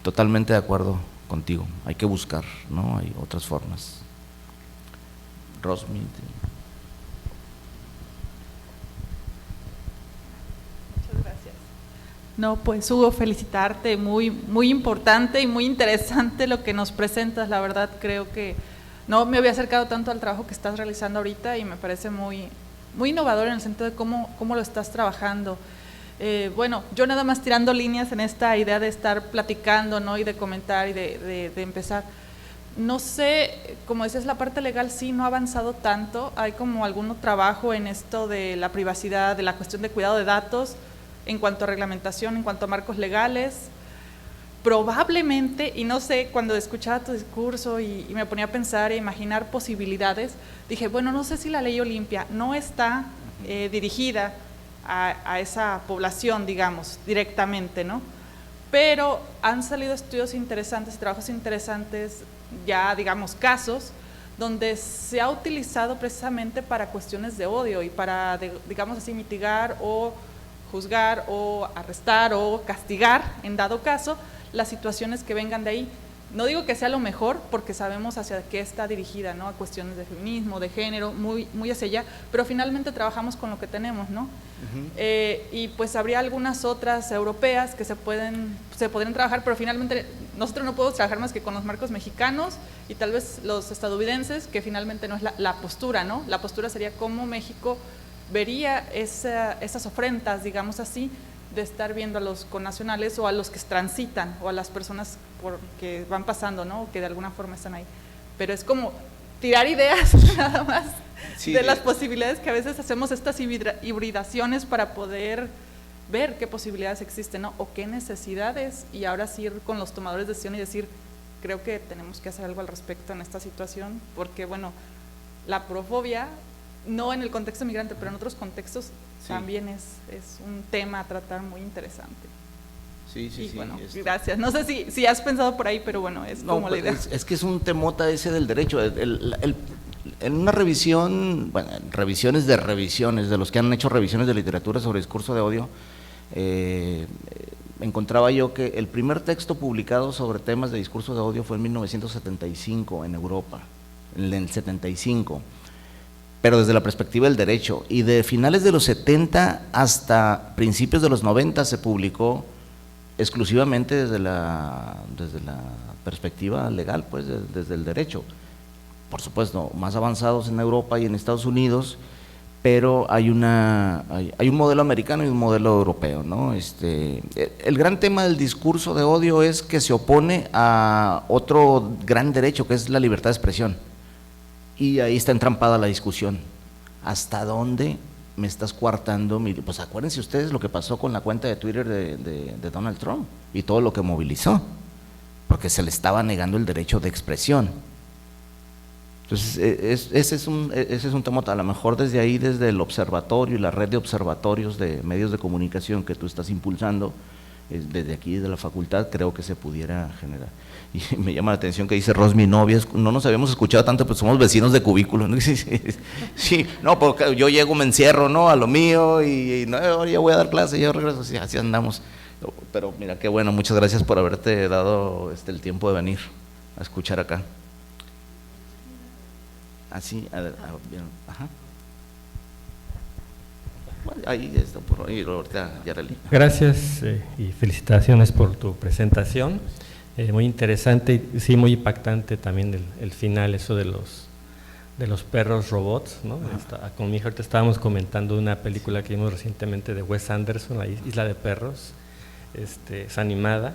totalmente de acuerdo contigo, hay que buscar, ¿no? Hay otras formas. Rosmi. Muchas gracias. No, pues Hugo, felicitarte, muy importante y muy interesante lo que nos presentas, la verdad creo que no me había acercado tanto al trabajo que estás realizando ahorita y me parece muy innovador en el sentido de cómo lo estás trabajando. Bueno, yo nada más tirando líneas en esta idea de estar platicando, ¿no?, y de comentar y de empezar. No sé, como dices, la parte legal sí no ha avanzado tanto, hay como algún trabajo en esto de la privacidad, de la cuestión de cuidado de datos, en cuanto a reglamentación, en cuanto a marcos legales. Probablemente, y no sé, cuando escuchaba tu discurso y me ponía a pensar e imaginar posibilidades, dije, bueno, no sé si la ley Olimpia no está dirigida a esa población, digamos, directamente, ¿no? Pero han salido estudios interesantes, trabajos interesantes, ya digamos casos, donde se ha utilizado precisamente para cuestiones de odio y para, digamos así, mitigar o juzgar o arrestar o castigar, en dado caso, las situaciones que vengan de ahí. No digo que sea lo mejor, porque sabemos hacia qué está dirigida, ¿no?, a cuestiones de feminismo, de género, muy hacia allá, pero finalmente trabajamos con lo que tenemos, ¿no? Y pues habría algunas otras europeas que se podrían trabajar, pero finalmente nosotros no podemos trabajar más que con los marcos mexicanos y tal vez los estadounidenses, que finalmente no es la postura, ¿no? La postura sería cómo México vería esas ofrendas, digamos así, de estar viendo a los connacionales o a los que transitan o a las personas que van pasando, ¿no?, que de alguna forma están ahí. Pero es como tirar ideas nada más, sí, de las posibilidades que a veces hacemos estas hibridaciones para poder ver qué posibilidades existen, ¿no?, o qué necesidades, y ahora sí ir con los tomadores de decisión y decir, creo que tenemos que hacer algo al respecto en esta situación, porque bueno, la profobia, no en el contexto migrante, pero en otros contextos, sí, también es un tema a tratar muy interesante. Sí, y bueno, gracias. No sé si has pensado por ahí, pero bueno, es como la idea. Es que es un temota ese del derecho. En una revisión, bueno, revisiones de los que han hecho revisiones de literatura sobre discurso de odio, encontraba yo que el primer texto publicado sobre temas de discurso de odio fue en 1975 en Europa, en el 75. Pero desde la perspectiva del derecho, y de finales de los 70 hasta principios de los 90 se publicó exclusivamente desde la perspectiva legal, pues desde el derecho. Por supuesto, más avanzados en Europa y en Estados Unidos, pero hay un modelo americano y un modelo europeo, ¿no? El gran tema del discurso de odio es que se opone a otro gran derecho, que es la libertad de expresión. Y ahí está entrampada la discusión. ¿Hasta dónde me estás coartando? Pues acuérdense ustedes lo que pasó con la cuenta de Twitter de Donald Trump y todo lo que movilizó, porque se le estaba negando el derecho de expresión. Entonces, ese es un tema, a lo mejor desde ahí, desde el observatorio y la red de observatorios de medios de comunicación que tú estás impulsando, desde aquí, desde la facultad, creo que se pudiera generar. Y me llama la atención que dice Rosmi, novias, no nos habíamos escuchado tanto, pues somos vecinos de cubículo, ¿no? Sí, no, porque yo llego, me encierro, ¿no?, a lo mío, y no, ya voy a dar clase, ya regreso, sí, así andamos. Pero mira, qué bueno, muchas gracias por haberte dado el tiempo de venir a escuchar acá. Así, ajá. Bueno, ahí está por ahí, ahorita Yareli. Gracias y felicitaciones por tu presentación. Muy interesante y sí, muy impactante también el final, eso de los perros robots, ¿no? Con mi hija ahorita estábamos comentando una película que vimos recientemente de Wes Anderson, la Isla de Perros, es animada,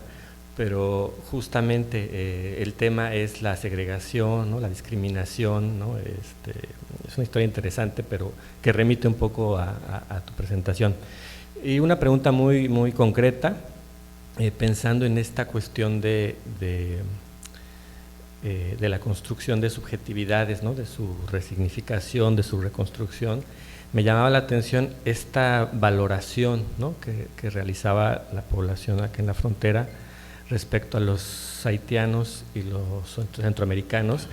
pero justamente el tema es la segregación, ¿no? La discriminación, ¿no? Es una historia interesante, pero que remite un poco a tu presentación. Y una pregunta muy, muy concreta, pensando en esta cuestión de la construcción de subjetividades, ¿no? De su resignificación, de su reconstrucción, me llamaba la atención esta valoración, ¿no? que realizaba la población aquí en la frontera respecto a los haitianos y los centroamericanos,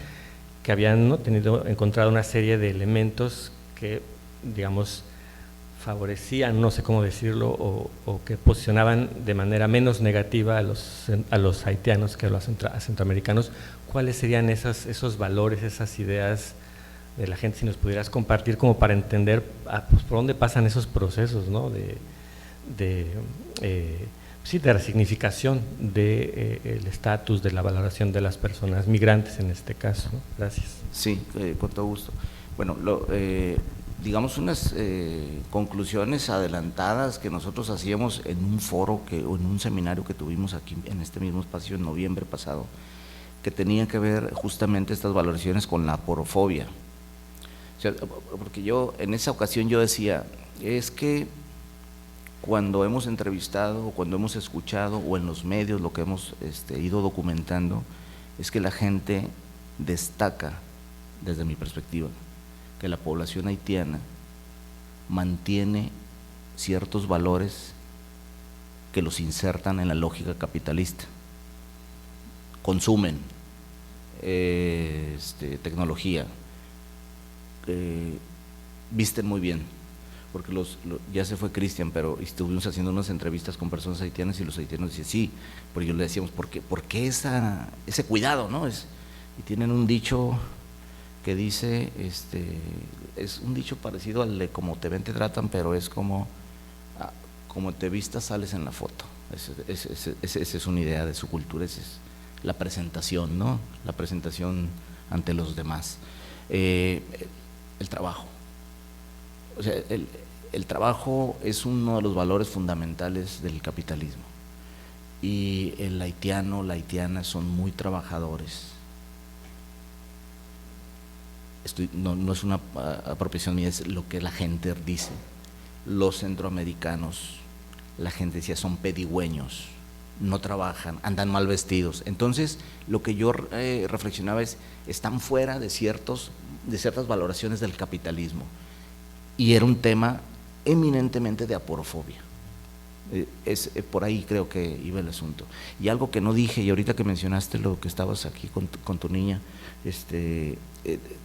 que habían, ¿no? encontrado una serie de elementos que, digamos, favorecían, no sé cómo decirlo, o que posicionaban de manera menos negativa a los haitianos que a los centroamericanos. ¿Cuáles serían esos valores, esas ideas de la gente, si nos pudieras compartir como para entender pues, por dónde pasan esos procesos, ¿no? de resignificación del estatus, de la valoración de las personas migrantes en este caso, ¿no? Gracias. Sí, con todo gusto. Bueno, digamos unas conclusiones adelantadas que nosotros hacíamos en un foro o en un seminario que tuvimos aquí en este mismo espacio en noviembre pasado, que tenía que ver justamente estas valoraciones con la aporofobia. O sea, porque yo en esa ocasión yo decía, es que cuando hemos entrevistado o cuando hemos escuchado o en los medios lo que hemos ido documentando, es que la gente destaca, desde mi perspectiva, que la población haitiana mantiene ciertos valores que los insertan en la lógica capitalista. Consumen tecnología, visten muy bien, porque ya se fue Cristian, pero estuvimos haciendo unas entrevistas con personas haitianas y los haitianos decían sí, pero yo le decíamos, ¿por qué ese cuidado, ¿no? Y tienen un dicho que dice, es un dicho parecido al de como te ven te tratan, pero es como te vistas sales en la foto. Esa es una idea de su cultura, esa es la presentación, ¿no? La presentación ante los demás. El trabajo. O sea, el trabajo es uno de los valores fundamentales del capitalismo. Y el haitiano, la haitiana son muy trabajadores. No es una apropiación mía, es lo que la gente dice. Los centroamericanos, la gente decía, son pedigüeños, no trabajan, andan mal vestidos. Entonces, lo que yo reflexionaba es, están fuera de ciertas valoraciones del capitalismo. Y era un tema eminentemente de aporofobia. Por ahí creo que iba el asunto. Y algo que no dije, y ahorita que mencionaste lo que estabas aquí con tu niña,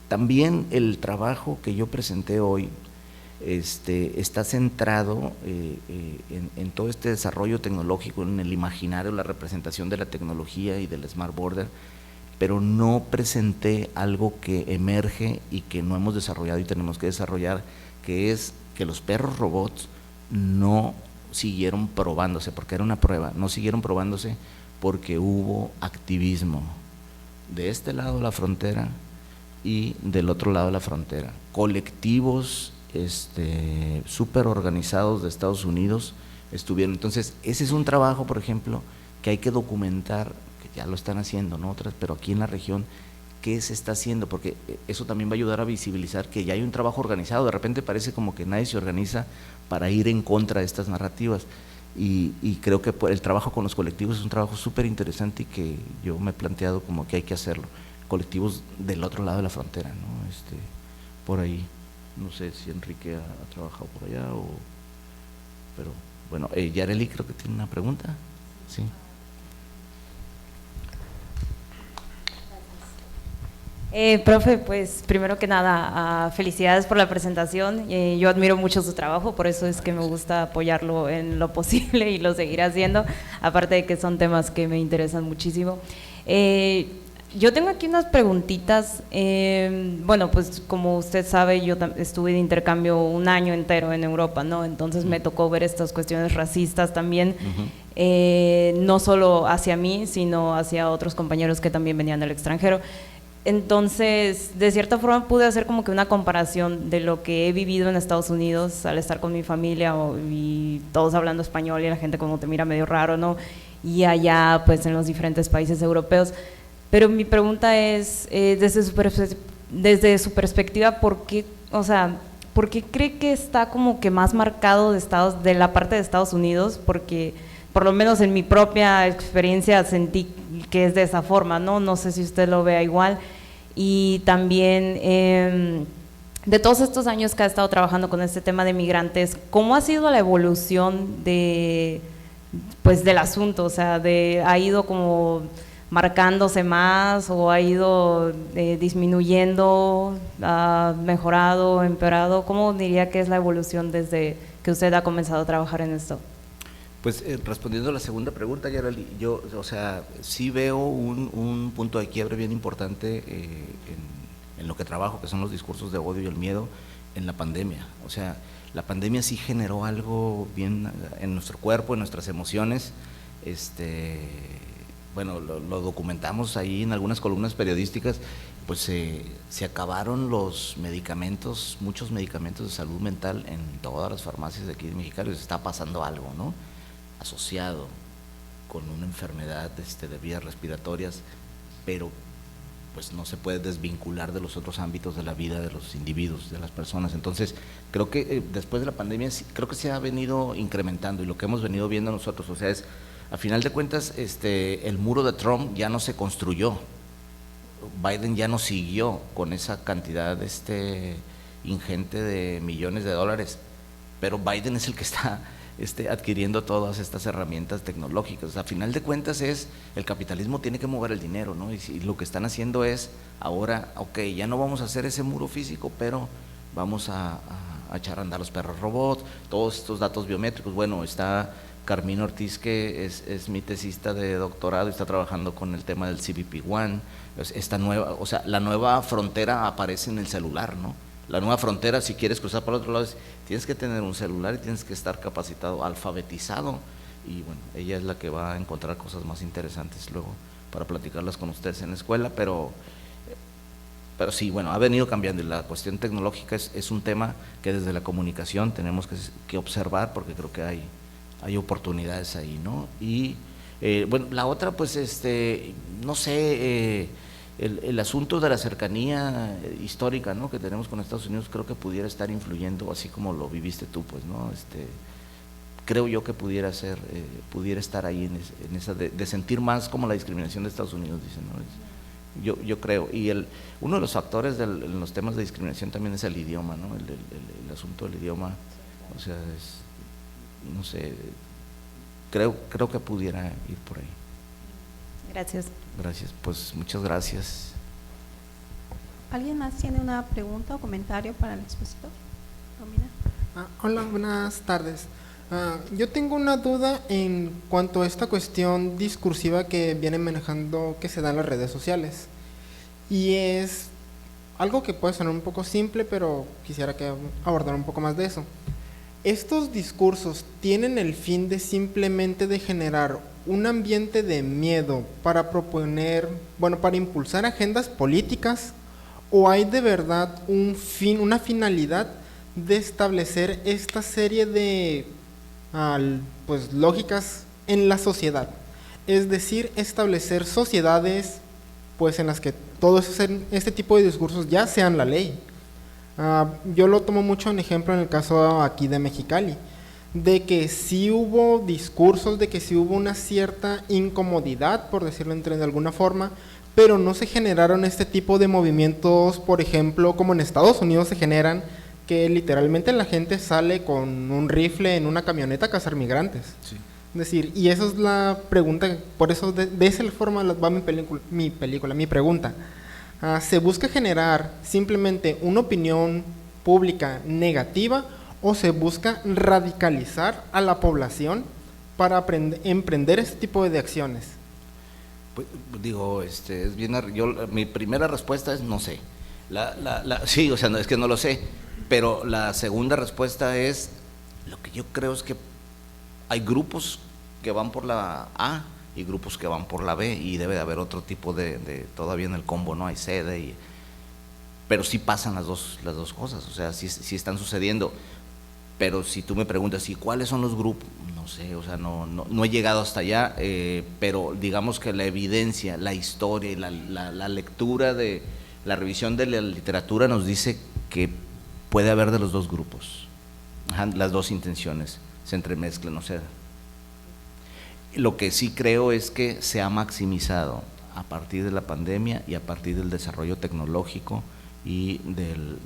también el trabajo que yo presenté hoy está centrado en todo este desarrollo tecnológico, en el imaginario, la representación de la tecnología y del Smart Border, pero no presenté algo que emerge y que no hemos desarrollado y tenemos que desarrollar, que es que los perros robots no siguieron probándose, porque era una prueba, no siguieron probándose porque hubo activismo de este lado de la frontera y del otro lado de la frontera, colectivos súper organizados de Estados Unidos estuvieron. Entonces ese es un trabajo, por ejemplo, que hay que documentar, que ya lo están haciendo, ¿no? Otras, pero aquí en la región, ¿qué se está haciendo? Porque eso también va a ayudar a visibilizar que ya hay un trabajo organizado. De repente parece como que nadie se organiza para ir en contra de estas narrativas, y creo que el trabajo con los colectivos es un trabajo súper interesante y que yo me he planteado como que hay que hacerlo, colectivos del otro lado de la frontera, ¿no? Por ahí, no sé si Enrique ha trabajado por allá pero bueno, Yareli creo que tiene una pregunta. Sí. Profe, pues primero que nada, felicidades por la presentación. Yo admiro mucho su trabajo, por eso es que me gusta apoyarlo en lo posible y lo seguiré haciendo, aparte de que son temas que me interesan muchísimo. Yo tengo aquí unas preguntitas. Bueno, pues como usted sabe, yo estuve de intercambio un año entero en Europa, ¿no? Entonces me tocó ver estas cuestiones racistas también, no solo hacia mí, sino hacia otros compañeros que también venían del extranjero. Entonces, de cierta forma pude hacer como que una comparación de lo que he vivido en Estados Unidos al estar con mi familia y todos hablando español y la gente como te mira medio raro, ¿no? Y allá, pues en los diferentes países europeos. Pero mi pregunta es, desde su perspectiva, ¿por qué cree que está como que más marcado de la parte de Estados Unidos? Porque por lo menos en mi propia experiencia sentí que es de esa forma, ¿no? No sé si usted lo vea igual. Y también, de todos estos años que ha estado trabajando con este tema de migrantes, ¿cómo ha sido la evolución del asunto? O sea, ¿ha ido como marcándose más o ha ido disminuyendo, ha mejorado, empeorado? ¿Cómo diría que es la evolución desde que usted ha comenzado a trabajar en esto? Pues respondiendo a la segunda pregunta, Yareli, yo, o sea, sí veo un punto de quiebre bien importante en lo que trabajo, que son los discursos de odio y el miedo en la pandemia. O sea, la pandemia sí generó algo bien en nuestro cuerpo, en nuestras emociones. Bueno, lo documentamos ahí en algunas columnas periodísticas, pues se acabaron los medicamentos, muchos medicamentos de salud mental en todas las farmacias de aquí de Mexicali. Se está pasando algo, ¿no? Asociado con una enfermedad de vías respiratorias, pero pues no se puede desvincular de los otros ámbitos de la vida de los individuos, de las personas. Entonces, creo que después de la pandemia, creo que se ha venido incrementando, y lo que hemos venido viendo nosotros, o sea, es, a final de cuentas, el muro de Trump ya no se construyó, Biden ya no siguió con esa cantidad ingente de millones de dólares, pero Biden es el que está adquiriendo todas estas herramientas tecnológicas. A final de cuentas el capitalismo tiene que mover el dinero, ¿no? Y lo que están haciendo es, ahora, ok, ya no vamos a hacer ese muro físico, pero vamos a echar a andar los perros robots, todos estos datos biométricos. Bueno, está Carmín Ortiz, que es mi tesista de doctorado y está trabajando con el tema del CBP-1. Esta nueva, o sea, la nueva frontera aparece en el celular, ¿no? La nueva frontera, si quieres cruzar para el otro lado, tienes que tener un celular y tienes que estar capacitado, alfabetizado, y bueno, ella es la que va a encontrar cosas más interesantes luego para platicarlas con ustedes en la escuela, pero sí, bueno, ha venido cambiando, y la cuestión tecnológica es un tema que desde la comunicación tenemos que observar, porque creo que hay oportunidades ahí, ¿no? Y bueno, la otra, pues, no sé, el asunto de la cercanía histórica, ¿no?, que tenemos con Estados Unidos, creo que pudiera estar influyendo, así como lo viviste tú, pues, ¿no? Creo yo que pudiera estar ahí en esa de sentir más como la discriminación de Estados Unidos, dicen, ¿no? Yo creo, y uno de los factores en los temas de discriminación también es el idioma, ¿no? El asunto del idioma, o sea, no sé, creo que pudiera ir por ahí. Gracias. Gracias, pues muchas gracias. ¿Alguien más tiene una pregunta o comentario para el expositor? Romina. Hola, buenas tardes. Yo tengo una duda en cuanto a esta cuestión discursiva que viene manejando, que se da en las redes sociales. Y es algo que puede sonar un poco simple, pero quisiera que abordara un poco más de eso. ¿Estos discursos tienen el fin de simplemente de generar un ambiente de miedo para proponer, para impulsar agendas políticas, o hay de verdad un fin, una finalidad de establecer esta serie de lógicas en la sociedad? Es decir, establecer sociedades en las que todo este tipo de discursos ya sean la ley. Yo lo tomo mucho en ejemplo en el caso aquí de Mexicali, de que sí hubo discursos, de que sí hubo una cierta incomodidad, por decirlo de alguna forma, pero no se generaron este tipo de movimientos, por ejemplo, como en Estados Unidos se generan, que literalmente la gente sale con un rifle en una camioneta a cazar migrantes. Sí. Es decir, y esa es la pregunta, por eso de esa forma va mi pregunta. ¿Se busca generar simplemente una opinión pública negativa, o se busca radicalizar a la población para emprender este tipo de acciones? Pues, digo, es bien, mi primera respuesta es no sé. Sí, o sea, no, es que no lo sé, pero la segunda respuesta es, lo que yo creo es que hay grupos que van por la A y grupos que van por la B, y debe de haber otro tipo de todavía en el combo, ¿no? Hay sede, pero sí pasan las dos cosas, o sea, sí están sucediendo. Pero si tú me preguntas, ¿y cuáles son los grupos? No sé, o sea, no he llegado hasta allá, pero digamos que la evidencia, la historia y la lectura de la revisión de la literatura nos dice que puede haber de los dos grupos. Ajá, las dos intenciones se entremezclan, o sea. Lo que sí creo es que se ha maximizado a partir de la pandemia y a partir del desarrollo tecnológico y del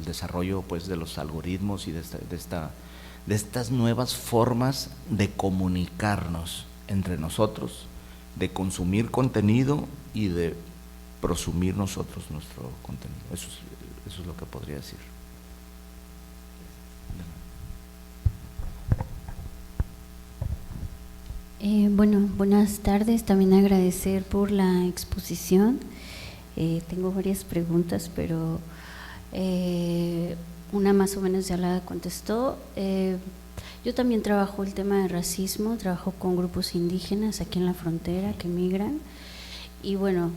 desarrollo, pues, de los algoritmos y de estas nuevas formas de comunicarnos entre nosotros, de consumir contenido y de prosumir nosotros nuestro contenido. Eso es lo que podría decir. Bueno, buenas tardes. También agradecer por la exposición. Tengo varias preguntas, pero una más o menos ya la contestó. Yo también trabajo el tema de racismo, trabajo con grupos indígenas aquí en la frontera que migran. Y bueno,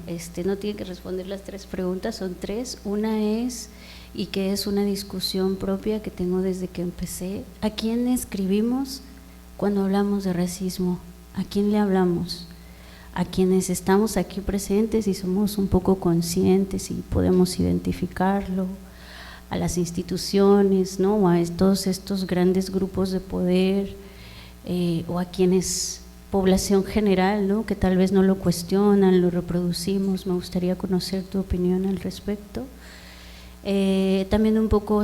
no tiene que responder las tres preguntas, son tres. Una es, y que es una discusión propia que tengo desde que empecé, ¿a quién escribimos cuando hablamos de racismo? ¿A quién le hablamos? A quienes estamos aquí presentes y somos un poco conscientes y podemos identificarlo, a las instituciones, ¿no? O a todos estos grandes grupos de poder, o a quienes, población general, ¿no? Que tal vez no lo cuestionan, lo reproducimos. Me gustaría conocer tu opinión al respecto. También un poco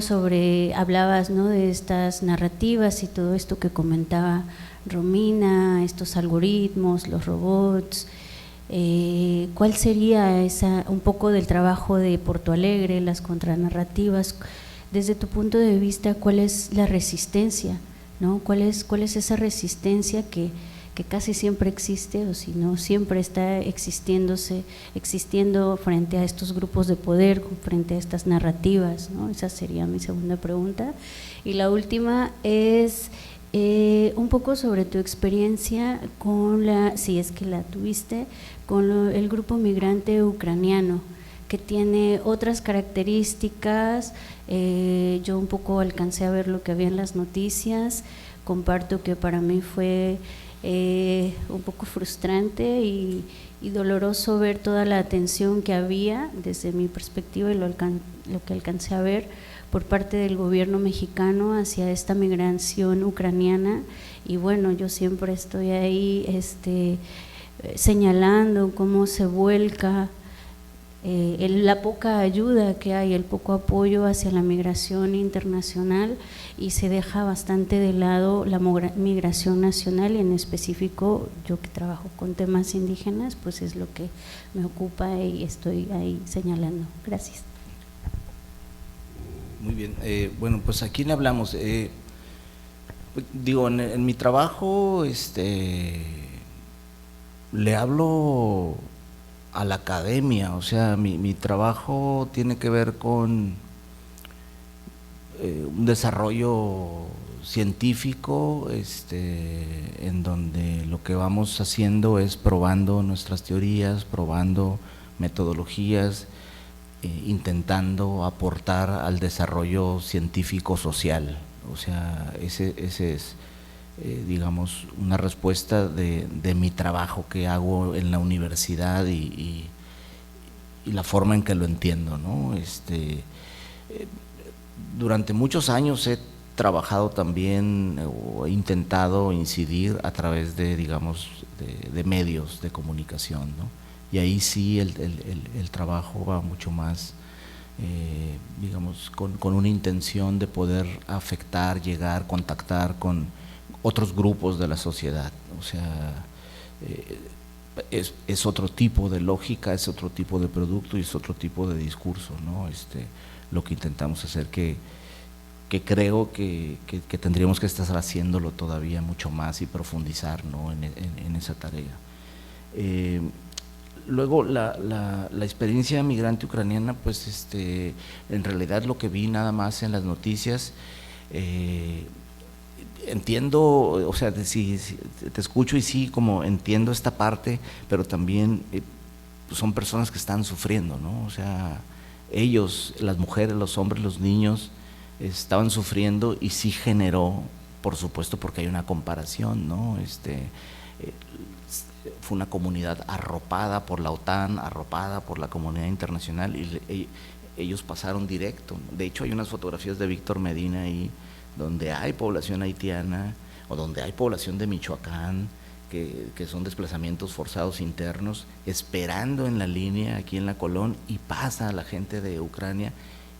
hablabas, ¿no? De estas narrativas y todo esto que comentaba Romina, estos algoritmos, los robots. ¿Cuál sería un poco del trabajo de Porto Alegre, las contranarrativas? Desde tu punto de vista, ¿cuál es la resistencia, ¿no? ¿Cuál es esa resistencia que casi siempre existe, o si no, siempre está existiendo frente a estos grupos de poder, frente a estas narrativas, ¿no? Esa sería mi segunda pregunta. Y la última es un poco sobre tu experiencia si es que la tuviste, con el grupo migrante ucraniano, que tiene otras características. Yo un poco alcancé a ver lo que había en las noticias. Comparto que para mí fue un poco frustrante y doloroso ver toda la atención que había desde mi perspectiva y lo que alcancé a ver por parte del gobierno mexicano hacia esta migración ucraniana. Y bueno, yo siempre estoy ahí señalando cómo se vuelca la poca ayuda que hay, el poco apoyo hacia la migración internacional, y se deja bastante de lado la migración nacional, y en específico yo que trabajo con temas indígenas, pues es lo que me ocupa y estoy ahí señalando. Gracias. Muy bien, bueno, pues ¿a quién le hablamos? Digo, en mi trabajo le hablo a la academia, o sea, mi trabajo tiene que ver con un desarrollo científico, en donde lo que vamos haciendo es probando nuestras teorías, probando metodologías, intentando aportar al desarrollo científico social. O sea, ese es, digamos, una respuesta de mi trabajo que hago en la universidad y la forma en que lo entiendo, ¿no? Durante muchos años he trabajado también o he intentado incidir a través de, digamos, de medios de comunicación, ¿no? Y ahí sí el trabajo va mucho más, digamos, con una intención de poder afectar, llegar, contactar con otros grupos de la sociedad. O sea, es otro tipo de lógica, es otro tipo de producto y es otro tipo de discurso, ¿no? Lo que intentamos hacer, que creo que tendríamos que estar haciéndolo todavía mucho más y profundizar, ¿no? en esa tarea. Luego la experiencia migrante ucraniana, pues en realidad lo que vi nada más en las noticias, entiendo, o sea, si te escucho y sí, como entiendo esta parte, pero también son personas que están sufriendo, ¿no? O sea, ellos, las mujeres, los hombres, los niños, estaban sufriendo y sí generó, por supuesto, porque hay una comparación, ¿no? Fue una comunidad arropada por la OTAN, arropada por la comunidad internacional y ellos pasaron directo. De hecho, hay unas fotografías de Víctor Medina ahí, donde hay población haitiana o donde hay población de Michoacán, que son desplazamientos forzados internos, esperando en la línea aquí en la Colón, y pasa la gente de Ucrania.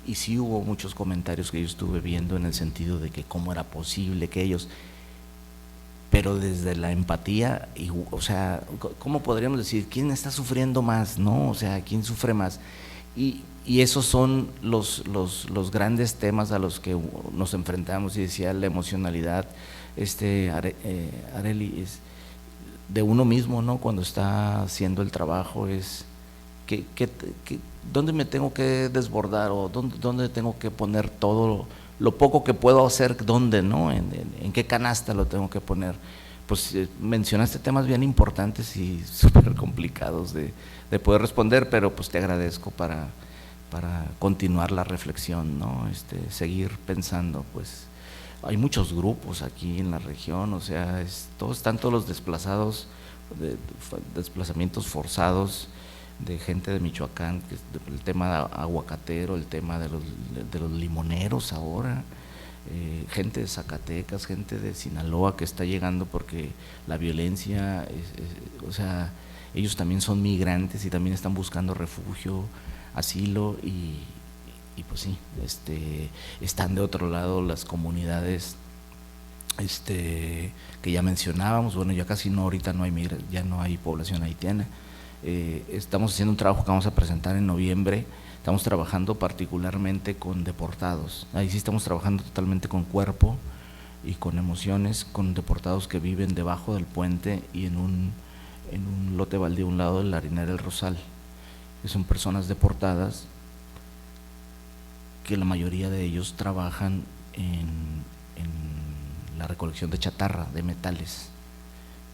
Y sí hubo muchos comentarios que yo estuve viendo en el sentido de que cómo era posible que ellos, pero desde la empatía, o sea, ¿cómo podríamos decir? ¿Quién está sufriendo más? ¿No? O sea, ¿quién sufre más? Y esos son los grandes temas a los que nos enfrentamos, y decía la emocionalidad, Arely, es de uno mismo, ¿no? Cuando está haciendo el trabajo, es ¿dónde me tengo que desbordar o dónde tengo que poner todo lo poco que puedo hacer? ¿Dónde, no? ¿En qué canasta lo tengo que poner? Pues mencionaste temas bien importantes y súper complicados de poder responder, pero pues te agradezco para continuar la reflexión, ¿no? Seguir pensando, pues hay muchos grupos aquí en la región, o sea, están todos los desplazados, desplazamientos forzados de gente de Michoacán, el tema aguacatero, el tema de los limoneros ahora, gente de Zacatecas, gente de Sinaloa que está llegando porque la violencia, o sea, ellos también son migrantes y también están buscando refugio, asilo, y pues sí, están de otro lado las comunidades que ya mencionábamos. Bueno, ya casi no, ahorita no hay ya no hay población haitiana. Estamos haciendo un trabajo que vamos a presentar en noviembre. Estamos trabajando particularmente con deportados. Ahí sí estamos trabajando totalmente con cuerpo y con emociones, con deportados que viven debajo del puente y en un lote baldío a un lado del Harinera El Rosal, que son personas deportadas que la mayoría de ellos trabajan en la recolección de chatarra, de metales,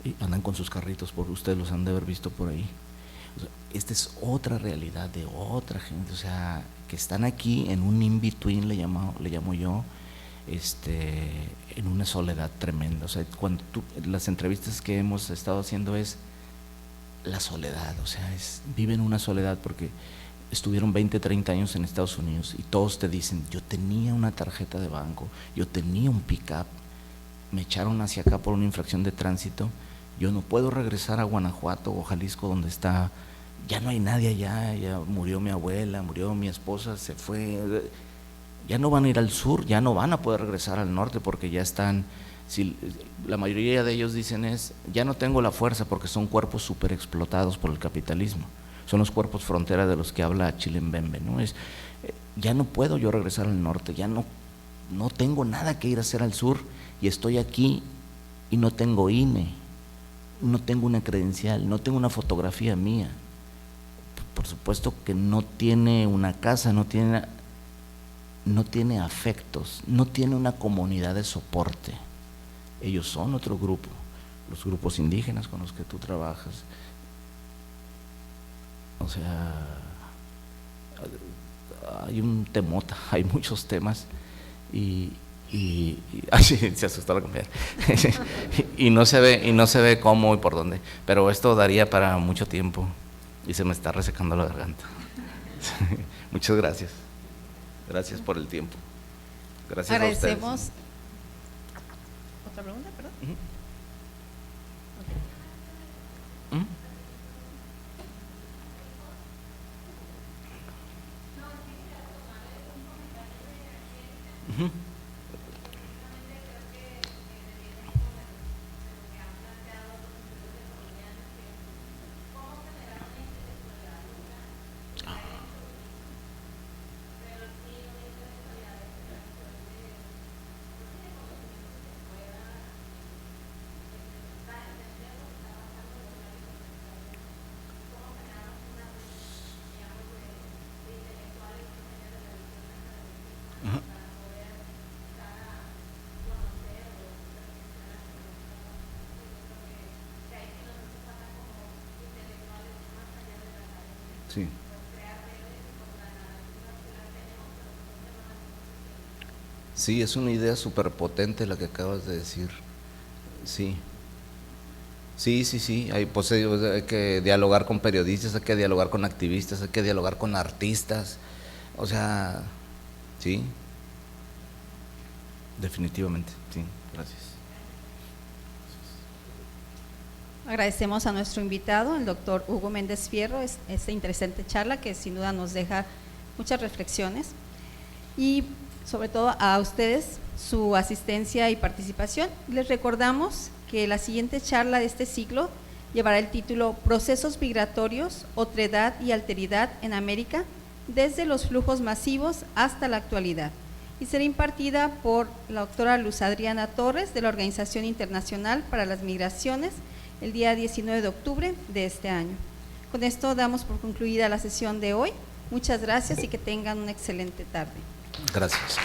y andan con sus carritos, ustedes los han de haber visto por ahí. O sea, esta es otra realidad de otra gente, o sea, que están aquí en un in-between, le llamo yo, en una soledad tremenda. O sea, cuando las entrevistas que hemos estado haciendo es la soledad, o sea, viven una soledad porque estuvieron 20, 30 años en Estados Unidos y todos te dicen, yo tenía una tarjeta de banco, yo tenía un pick-up, me echaron hacia acá por una infracción de tránsito, yo no puedo regresar a Guanajuato o Jalisco donde está, ya no hay nadie allá, ya murió mi abuela, murió mi esposa, se fue, ya no van a ir al sur, ya no van a poder regresar al norte porque ya están, la mayoría de ellos dicen ya no tengo la fuerza porque son cuerpos súper explotados por el capitalismo. Son los cuerpos frontera de los que habla Chilembembe, ¿no? Ya no puedo yo regresar al norte, ya no tengo nada que ir a hacer al sur y estoy aquí y no tengo INE, no tengo una credencial, no tengo una fotografía mía. Por supuesto que no tiene una casa, no tiene afectos, no tiene una comunidad de soporte. Ellos son otro grupo, los grupos indígenas con los que tú trabajas. O sea, hay un temota, hay muchos temas y sí, se asustó la compañera y no se ve cómo y por dónde, pero esto daría para mucho tiempo y se me está resecando la garganta. Muchas gracias por el tiempo. Gracias. Agradecemos. A ustedes. ¿Otra pregunta, perdón? ¿Mm? Sí. Sí, es una idea súper potente la que acabas de decir. Sí. Sí. Hay que dialogar con periodistas, hay que dialogar con activistas, hay que dialogar con artistas. O sea, sí. Definitivamente, sí. Gracias. Agradecemos a nuestro invitado, el doctor Hugo Méndez Fierro, esta interesante charla que sin duda nos deja muchas reflexiones y sobre todo a ustedes su asistencia y participación. Les recordamos que la siguiente charla de este ciclo llevará el título Procesos migratorios, otredad y alteridad en América, desde los flujos masivos hasta la actualidad, y será impartida por la doctora Luz Adriana Torres de la Organización Internacional para las Migraciones el día 19 de octubre de este año. Con esto damos por concluida la sesión de hoy. Muchas gracias y que tengan una excelente tarde. Gracias.